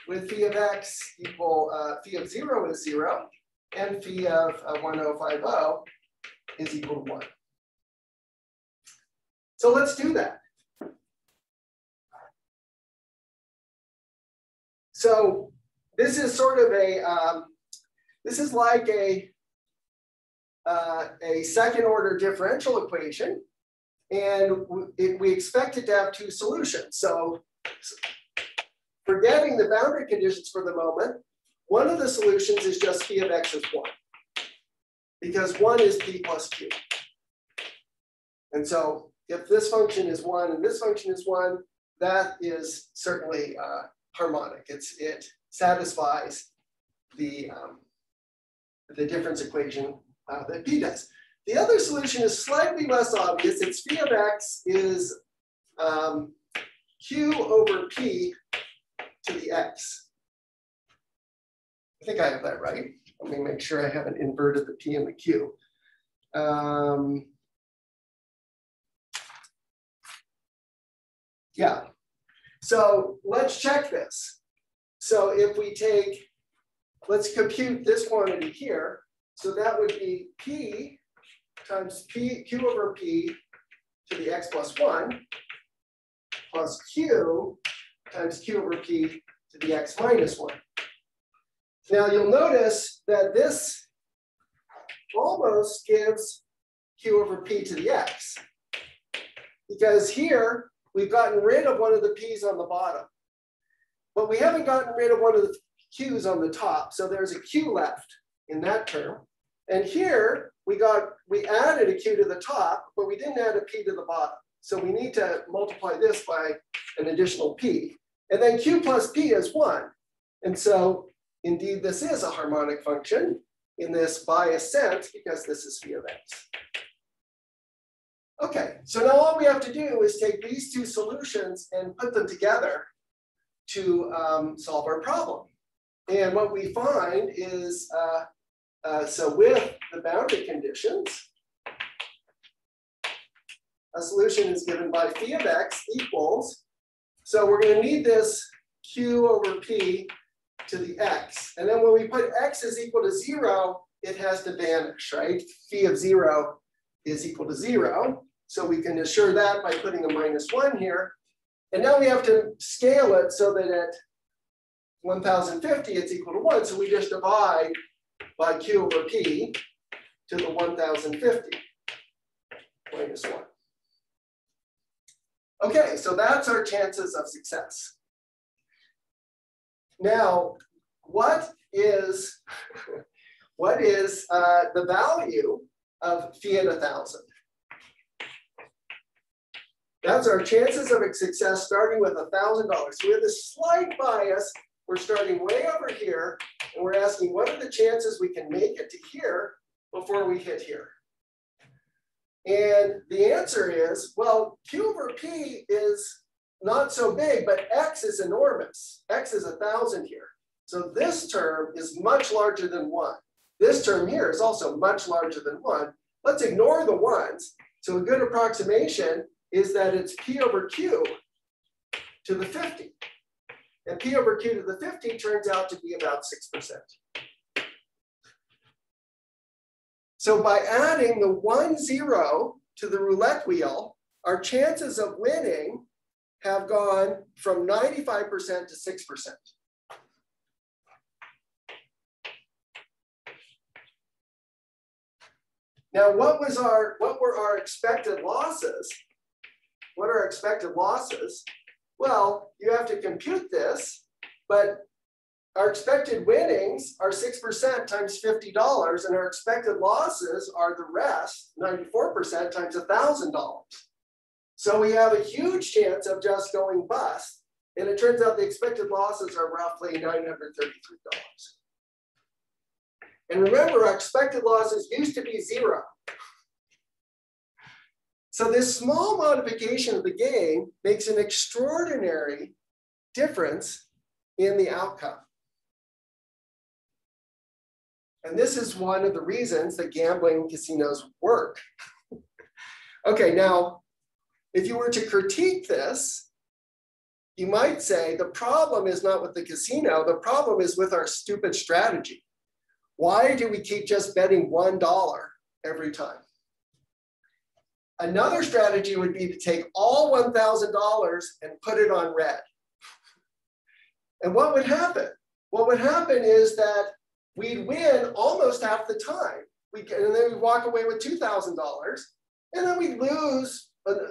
with phi of x equal phi of 0 is 0, and phi of 1050 is equal to 1. So let's do that. So this is sort of this is like a second order differential equation, and we expect it to have 2 solutions. So forgetting the boundary conditions for the moment, one of the solutions is just phi of x is 1, because 1 is p plus q. And so if this function is 1 and this function is 1, that is certainly harmonic. It satisfies the difference equation that p does. The other solution is slightly less obvious. Its phi of x is q over p to the x. I think I have that right. Let me make sure I haven't inverted the p and the q. Yeah, so let's check this. So if we take, let's compute this quantity here. So that would be P times Q over P to the x plus 1 plus Q times Q over P to the x minus 1. Now you'll notice that this almost gives Q over P to the x, because here we've gotten rid of one of the P's on the bottom, but we haven't gotten rid of one of the Q's on the top. So there's a Q left in that term. And here we added a Q to the top, but we didn't add a P to the bottom. So we need to multiply this by an additional P. And then Q plus P is 1. And so indeed, this is a harmonic function in this biased sense, because this is phi of x. Okay, so now all we have to do is take these two solutions and put them together to solve our problem. And what we find is, so with the boundary conditions, a solution is given by phi of x equals, so we're going to need this Q over P to the x. And then when we put x is equal to 0, it has to vanish, right? Phi of 0 is equal to 0. So we can assure that by putting a minus 1 here. And now we have to scale it so that at 1050, it's equal to 1. So we just divide by Q over P to the 1050 minus 1. Okay, so that's our chances of success. Now, what is the value of phi at 1,000? That's our chances of success starting with $1,000. So we have this slight bias. We're starting way over here, and we're asking what are the chances we can make it to here before we hit here? And the answer is, well, Q over P is not so big, but X is enormous. X is 1,000 here. So this term is much larger than 1. This term here is also much larger than 1. Let's ignore the ones. So a good approximation is that it's P over Q to the 50. And P over Q to the 50 turns out to be about 6%. So by adding the 1 0 to the roulette wheel, our chances of winning have gone from 95% to 6%. Now, what were our expected losses? What are expected losses? Well, you have to compute this, but our expected winnings are 6% times $50, and our expected losses are the rest, 94% times $1,000. So we have a huge chance of just going bust, and it turns out the expected losses are roughly $933. And remember, our expected losses used to be 0. So this small modification of the game makes an extraordinary difference in the outcome. And this is one of the reasons that gambling casinos work. Okay, now, if you were to critique this, you might say the problem is not with the casino, the problem is with our stupid strategy. Why do we keep just betting $1 every time? Another strategy would be to take all $1,000 and put it on red. And what would happen? What would happen is that we'd win almost half the time. And then we'd walk away with $2,000, and then we'd lose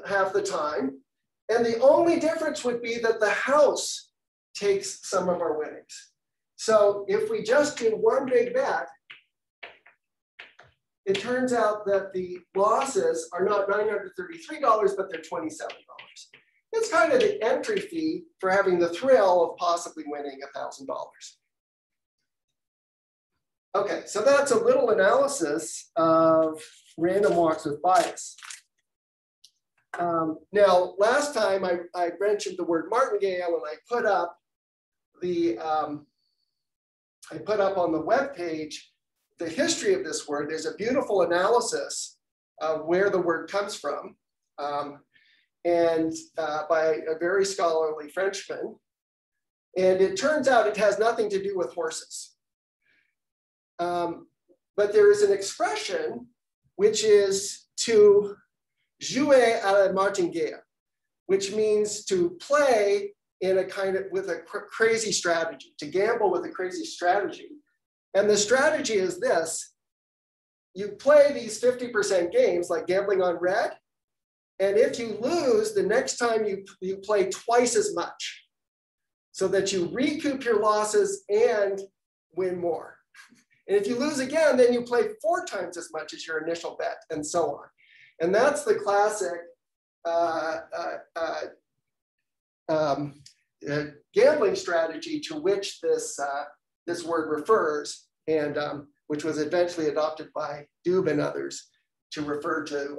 half the time. And the only difference would be that the house takes some of our winnings. So if we just do one big bet, it turns out that the losses are not $933, but they're $27. It's kind of the entry fee for having the thrill of possibly winning $1,000. Okay, so that's a little analysis of random walks with bias. Now, last time I mentioned the word martingale, and I put up on the web page the history of this word, there's a beautiful analysis of where the word comes from, and by a very scholarly Frenchman. And it turns out it has nothing to do with horses. But there is an expression which is to jouer à la martingale, which means to play in a kind of with a crazy strategy, to gamble with a crazy strategy. And the strategy is this: you play these 50% games like gambling on red, and if you lose, the next time you play twice as much, so that you recoup your losses and win more. And if you lose again, then you play 4 times as much as your initial bet, and so on. And that's the classic gambling strategy to which this word refers, and which was eventually adopted by Dube and others to refer to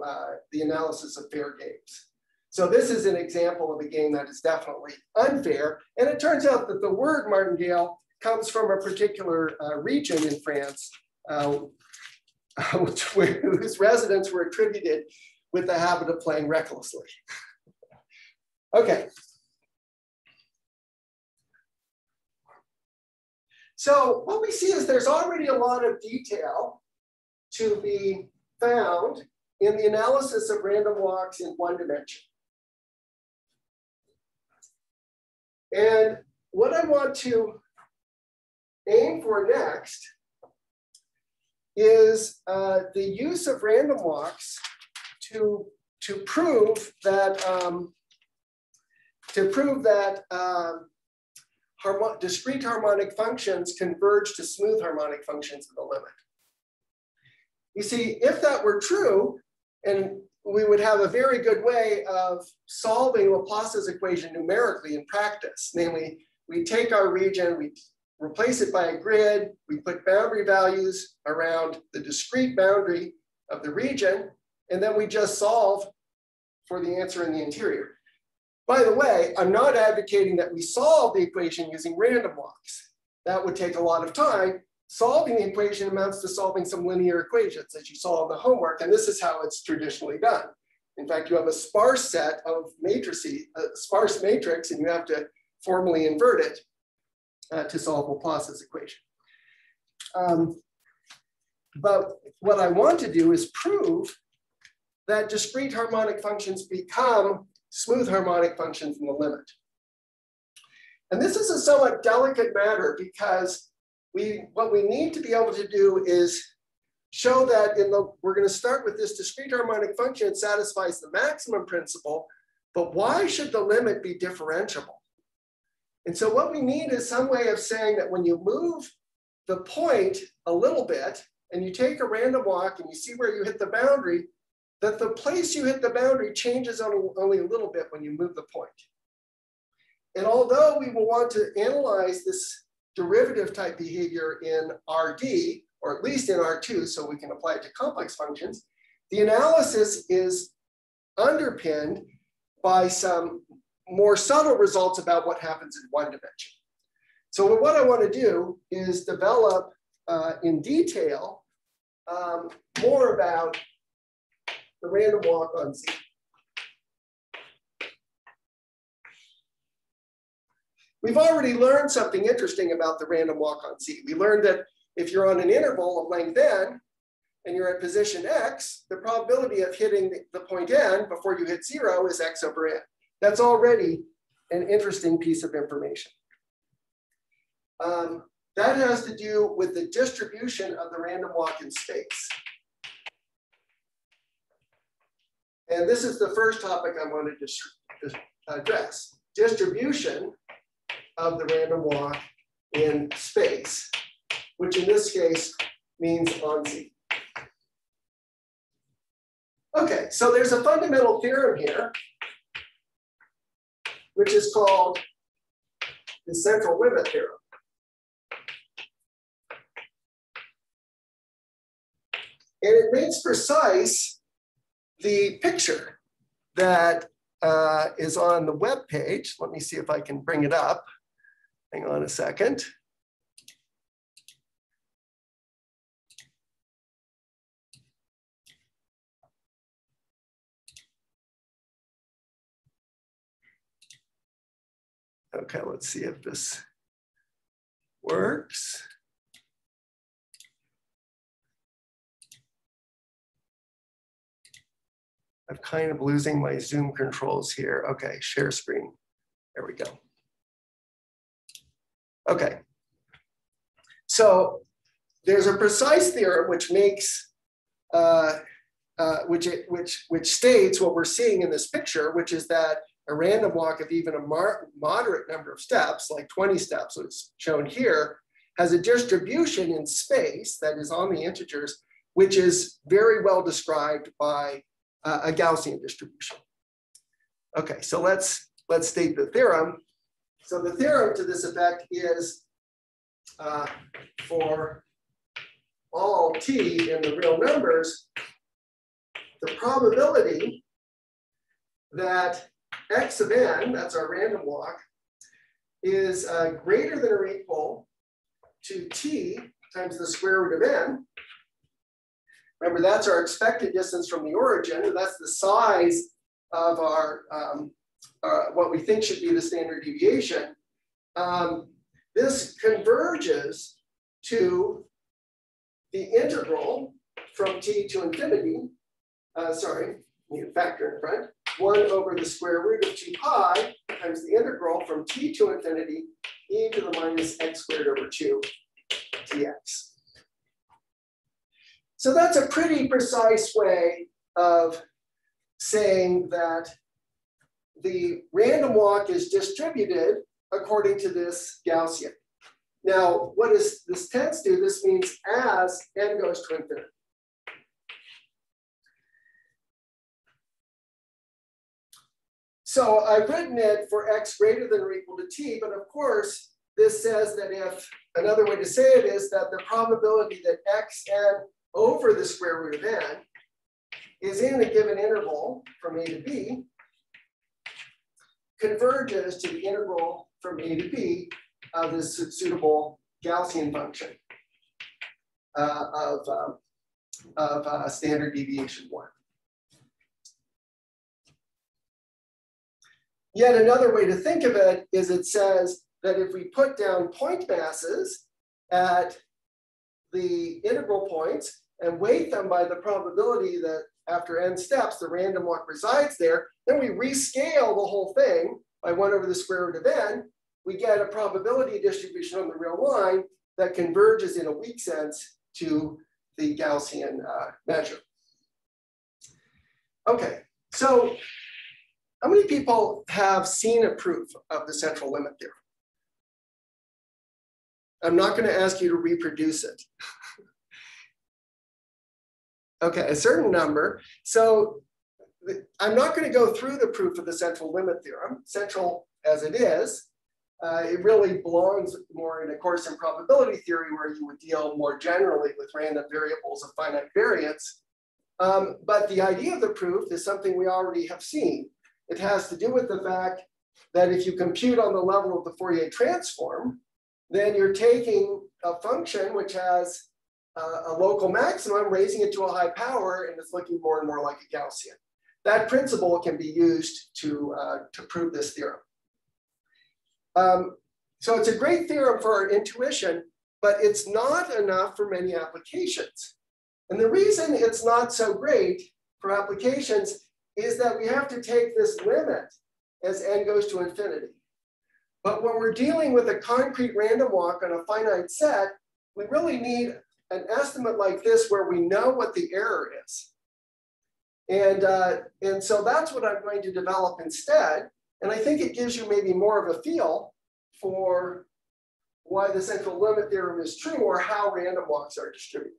the analysis of fair games. So this is an example of a game that is definitely unfair. And it turns out that the word martingale comes from a particular region in France, whose residents were attributed with the habit of playing recklessly. Okay. So what we see is there's already a lot of detail to be found in the analysis of random walks in one dimension. And what I want to aim for next is the use of random walks to prove that discrete harmonic functions converge to smooth harmonic functions in the limit. You see, if that were true, and we would have a very good way of solving Laplace's equation numerically in practice. Namely, we take our region, we replace it by a grid, we put boundary values around the discrete boundary of the region, and then we just solve for the answer in the interior. By the way, I'm not advocating that we solve the equation using random walks. That would take a lot of time. Solving the equation amounts to solving some linear equations that you saw in the homework, and this is how it's traditionally done. In fact, you have a sparse set of matrices, a sparse matrix, and you have to formally invert it to solve Laplace's equation. But what I want to do is prove that discrete harmonic functions become smooth harmonic functions in the limit. And this is a somewhat delicate matter because what we need to be able to do is show that we're going to start with this discrete harmonic function. It satisfies the maximum principle, but why should the limit be differentiable? And so what we need is some way of saying that when you move the point a little bit and you take a random walk and you see where you hit the boundary, that the place you hit the boundary changes only a little bit when you move the point. And although we will want to analyze this derivative type behavior in RD, or at least in R2, so we can apply it to complex functions, the analysis is underpinned by some more subtle results about what happens in one dimension. So what I want to do is develop in detail more about the random walk on Z. We've already learned something interesting about the random walk on Z. We learned that if you're on an interval of length n and you're at position x, the probability of hitting the point n before you hit 0 is x over n. That's already an interesting piece of information. That has to do with the distribution of the random walk in space. And this is the first topic I wanted to address. Distribution of the random walk in space, which in this case means on Z. Okay, so there's a fundamental theorem here, which is called the central limit theorem. And it makes precise the picture that is on the web page. Let me see if I can bring it up. Hang on a second. Okay, let's see if this works. I'm kind of losing my Zoom controls here. Okay, share screen. There we go. Okay. So there's a precise theorem which makes, which states what we're seeing in this picture, which is that a random walk of even a moderate number of steps, like 20 steps, so it's shown here, has a distribution in space that is on the integers, which is very well described by a Gaussian distribution. Okay, so let's state the theorem. So the theorem to this effect is for all t in the real numbers, the probability that x of n, that's our random walk, is greater than or equal to t times the square root of n. Remember, that's our expected distance from the origin, and that's the size of our what we think should be the standard deviation. This converges to the integral from t to infinity. Sorry, need a factor in front. 1 over the square root of 2 pi times the integral from t to infinity e to the minus x squared over 2 dx. So that's a pretty precise way of saying that the random walk is distributed according to this Gaussian. Now, what does this tense do? This means as n goes to infinity. So I've written it for x greater than or equal to t, but of course, this says that if, another way to say it is that the probability that xn over the square root of n is in a given interval from a to b converges to the integral from a to b of this suitable Gaussian function of standard deviation 1. Yet another way to think of it is it says that if we put down point masses at the integral points and weight them by the probability that after n steps, the random walk resides there, then we rescale the whole thing by 1 over the square root of n, we get a probability distribution on the real line that converges in a weak sense to the Gaussian measure. Okay, so how many people have seen a proof of the central limit theorem? I'm not going to ask you to reproduce it. Okay, a certain number. So I'm not going to go through the proof of the central limit theorem, central as it is. It really belongs more in a course in probability theory where you would deal more generally with random variables of finite variance. But the idea of the proof is something we already have seen. It has to do with the fact that if you compute on the level of the Fourier transform, then you're taking a function which has a local maximum, raising it to a high power, and it's looking more and more like a Gaussian. That principle can be used to prove this theorem. So it's a great theorem for our intuition, but it's not enough for many applications. And the reason it's not so great for applications is that we have to take this limit as n goes to infinity. But when we're dealing with a concrete random walk on a finite set, we really need an estimate like this where we know what the error is. And so that's what I'm going to develop instead. And I think it gives you maybe more of a feel for why the central limit theorem is true or how random walks are distributed.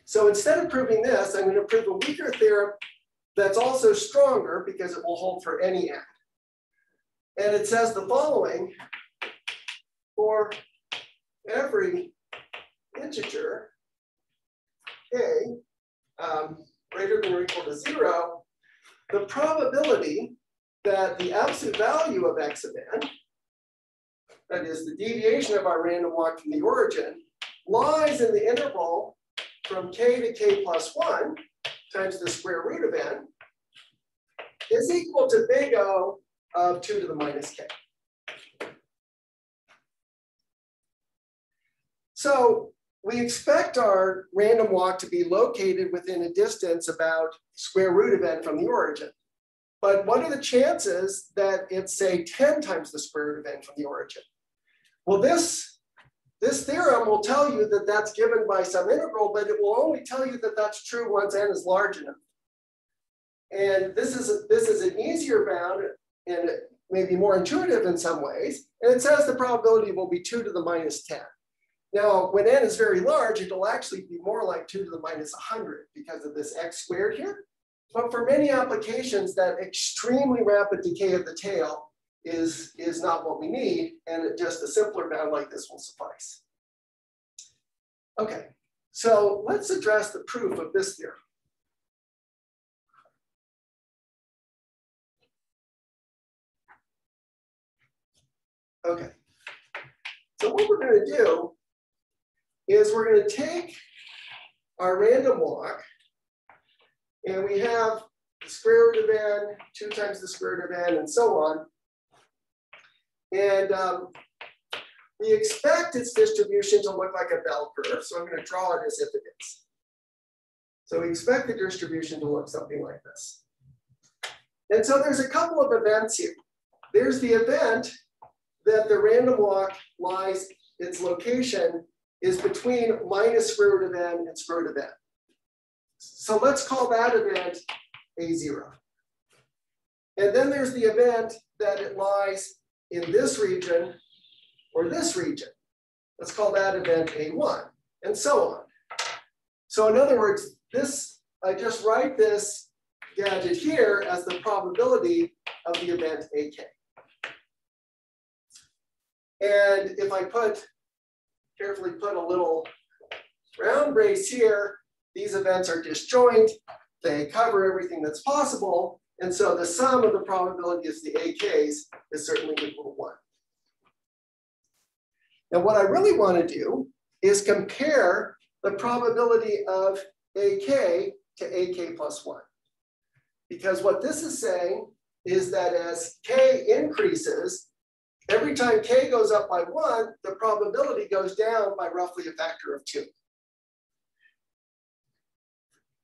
So instead of proving this, I'm going to prove a weaker theorem that's also stronger because it will hold for any n. And it says the following: for every integer k greater than or equal to 0, the probability that the absolute value of x of n, that is the deviation of our random walk from the origin, lies in the interval from k to k plus 1 times the square root of n, is equal to big O of 2 to the minus k. So we expect our random walk to be located within a distance about square root of n from the origin. But what are the chances that it's, say, 10 times the square root of n from the origin? Well, this theorem will tell you that that's given by some integral, but it will only tell you that that's true once n is large enough. And this is an easier bound and maybe more intuitive in some ways. And it says the probability will be 2 to the minus 10. Now, when n is very large, it'll actually be more like 2 to the minus 100 because of this x squared here. But for many applications, that extremely rapid decay of the tail is not what we need, and just a simpler bound like this will suffice. Okay, so let's address the proof of this theorem. Okay, so what we're going to do is we're going to take our random walk, and we have the square root of n, 2 times the square root of n, and so on. And we expect its distribution to look like a bell curve, so I'm going to draw it as if it is. So we expect the distribution to look something like this. And so there's a couple of events here. There's the event that the random walk lies, its location is between minus square root of n and square root of n. So let's call that event A0. And then there's the event that it lies in this region or this region. Let's call that event A1, and so on. So in other words, I just write this gadget here as the probability of the event AK. And if I carefully put a little round brace here, these events are disjoint. They cover everything that's possible. And so the sum of the probabilities of the AKs is certainly equal to 1. Now, what I really want to do is compare the probability of AK to AK plus 1. Because what this is saying is that as K increases, every time K goes up by 1, the probability goes down by roughly a factor of 2.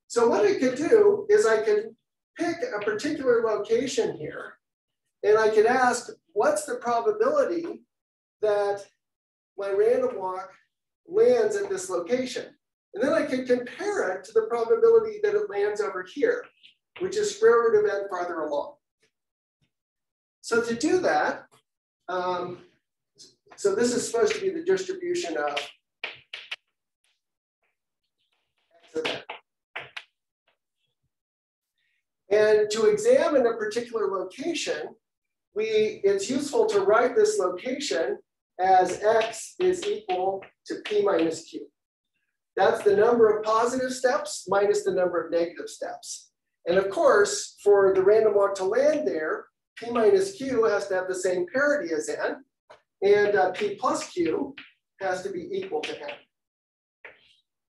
So what I could do is I could pick a particular location here, and I could ask, what's the probability that my random walk lands at this location? And then I could compare it to the probability that it lands over here, which is square root of n farther along. So to do that, so this is supposed to be the distribution of x of n. And to examine a particular location, it's useful to write this location as x is equal to p minus q. That's the number of positive steps minus the number of negative steps. And of course, for the random walk to land there, p minus q has to have the same parity as n, and p plus q has to be equal to n.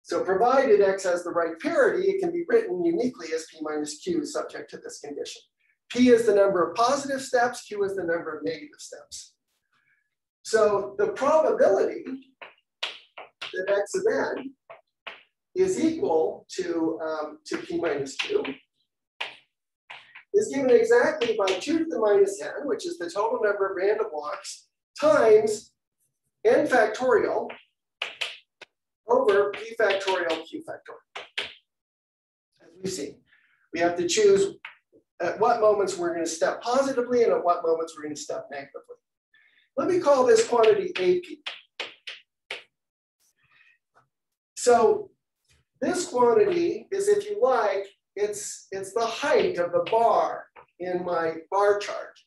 So provided x has the right parity, it can be written uniquely as p minus q subject to this condition. P is the number of positive steps, q is the number of negative steps. So the probability that x of n is equal to p minus q is given exactly by 2 to the minus n, which is the total number of random walks, times n factorial over p factorial q factorial. As we see, we have to choose at what moments we're going to step positively and at what moments we're going to step negatively. Let me call this quantity AP. So this quantity is, if you like, it's the height of the bar in my bar chart.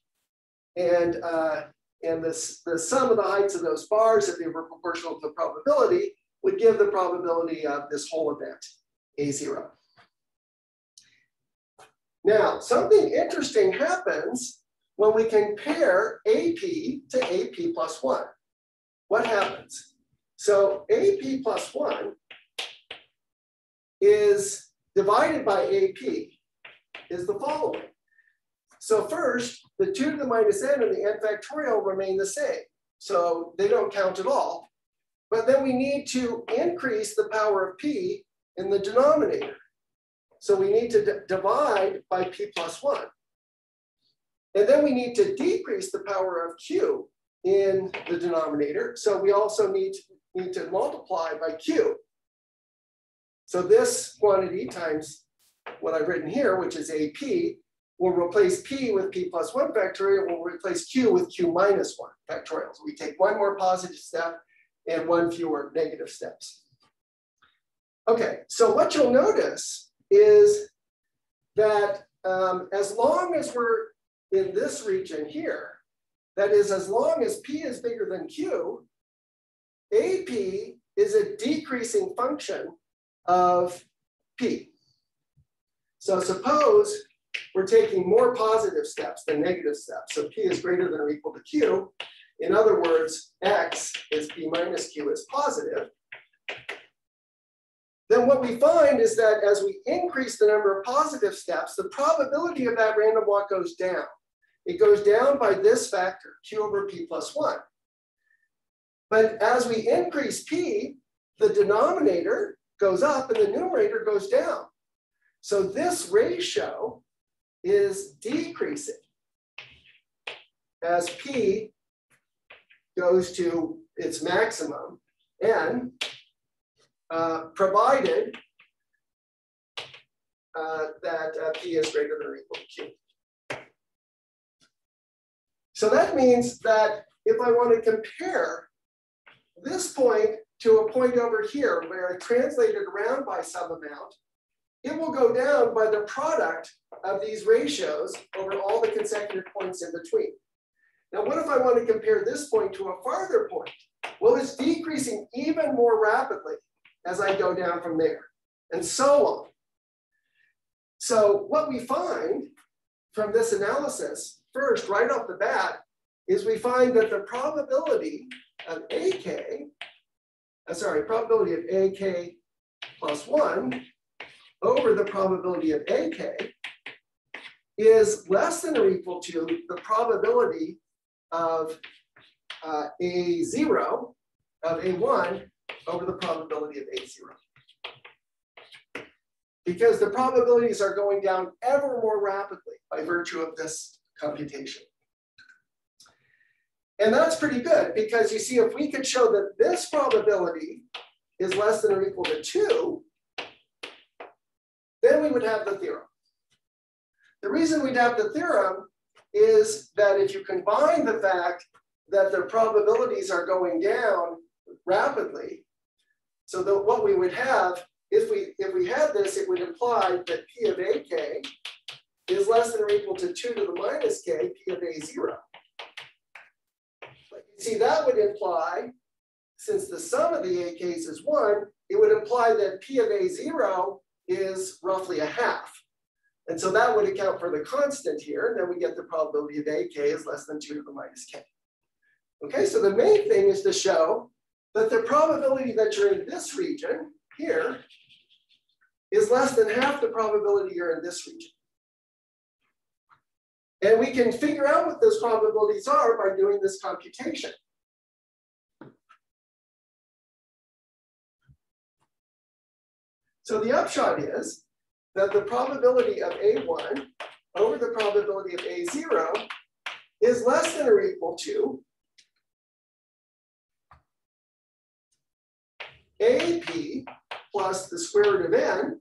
And the sum of the heights of those bars, if they were proportional to the probability, would give the probability of this whole event, A0. Now, something interesting happens when we compare AP to AP plus 1. What happens? So AP plus 1 is divided by AP is the following. So first, the 2 to the minus n and the n factorial remain the same. So they don't count at all. but then we need to increase the power of P in the denominator. So we need to divide by P plus 1. And then we need to decrease the power of Q in the denominator. So we also need to multiply by Q. So this quantity times what I've written here, which is AP, will replace P with P plus 1 factorial, will replace Q with Q minus 1 factorial. So we take one more positive step and one fewer negative steps. Okay, so what you'll notice is that as long as we're in this region here, that is, as long as P is bigger than Q, AP is a decreasing function of P. So suppose we're taking more positive steps than negative steps. So P is greater than or equal to Q. In other words, X is P minus Q is positive. Then what we find is that as we increase the number of positive steps, the probability of that random walk goes down. It goes down by this factor, Q over P plus 1. But as we increase P, the denominator goes up and the numerator goes down. So this ratio is decreasing as P goes to its maximum, N, provided that P is greater than or equal to Q. So that means that if I want to compare this point to a point over here where I translated around by some amount, it will go down by the product of these ratios over all the consecutive points in between. Now, what if I want to compare this point to a farther point? Well, it's decreasing even more rapidly as I go down from there, and so on. So what we find from this analysis, first, right off the bat, is we find that the probability of probability of AK plus 1 over the probability of AK is less than or equal to the probability of A0 of A1 over the probability of A0. Because the probabilities are going down ever more rapidly by virtue of this computation. And that's pretty good because you see, if we could show that this probability is less than or equal to 2, then we would have the theorem. The reason we'd have the theorem is that if you combine the fact that the probabilities are going down rapidly, so that what we would have, if we had this, it would imply that P of AK is less than or equal to 2 to the minus K, P of A0. But you see, that would imply, since the sum of the AKs is 1, it would imply that P of A0 is roughly a half. And so that would account for the constant here. And then we get the probability of AK is less than 2 to the minus K. Okay, so the main thing is to show that the probability that you're in this region here is less than half the probability you're in this region. And we can figure out what those probabilities are by doing this computation. So the upshot is that the probability of A1 over the probability of A0 is less than or equal to AP plus the square root of n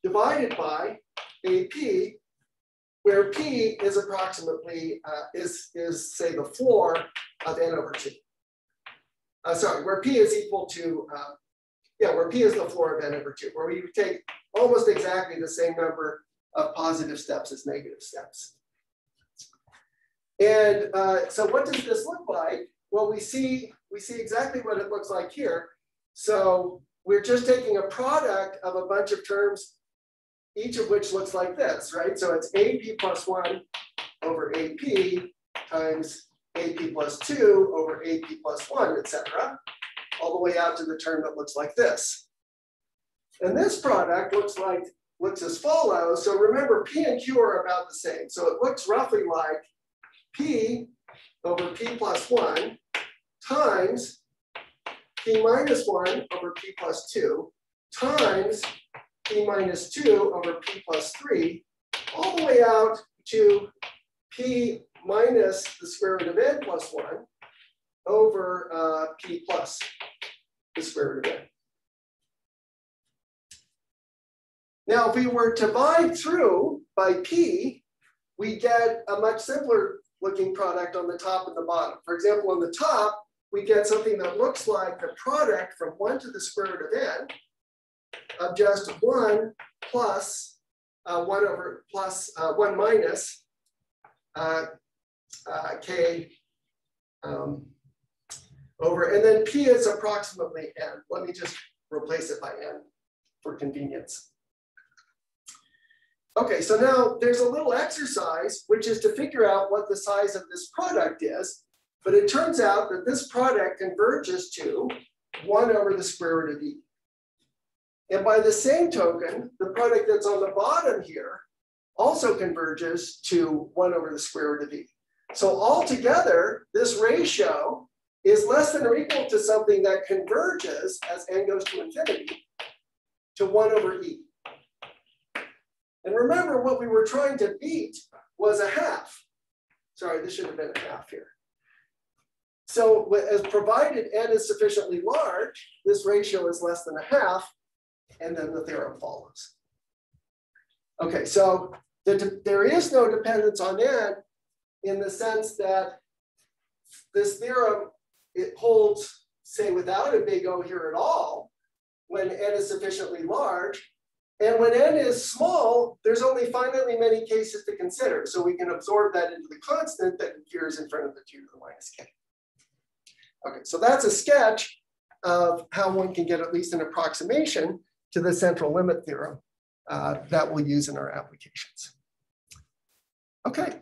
divided by AP, where P is approximately, is say the floor of n over 2. Where P is equal to, where P is the floor of n over 2, where we take almost exactly the same number of positive steps as negative steps. And so what does this look like? Well, we see exactly what it looks like here. So we're just taking a product of a bunch of terms, each of which looks like this, right? So it's AP plus 1 over AP times AP plus 2 over AP plus 1, etc., all the way out to the term that looks like this. And this product looks as follows. So remember, P and Q are about the same. So it looks roughly like P over P plus 1 times p minus 1 over p plus 2 times p minus 2 over p plus 3, all the way out to p minus the square root of n plus 1 over p plus the square root of n. Now, if we were to divide through by p, we get a much simpler looking product on the top and the bottom. For example, on the top, we get something that looks like the product from 1 to the square root of n of just 1 plus 1 over plus 1 minus k over, and then p is approximately n. Let me just replace it by n for convenience. Okay, so now there's a little exercise, which is to figure out what the size of this product is, but it turns out that this product converges to 1 over the square root of e. And by the same token, the product that's on the bottom here also converges to 1 over the square root of e. So altogether, this ratio is less than or equal to something that converges as n goes to infinity to 1 over e. And remember, what we were trying to beat was a half. Sorry, this should have been a half here. So as provided n is sufficiently large, this ratio is less than a half, and then the theorem follows. Okay, so there is no dependence on n in the sense that this theorem, it holds, say, without a big O here at all, when n is sufficiently large. And when n is small, there's only finitely many cases to consider. So we can absorb that into the constant that appears in front of the 2 to the minus k. Okay, so that's a sketch of how one can get at least an approximation to the central limit theorem that we'll use in our applications. Okay.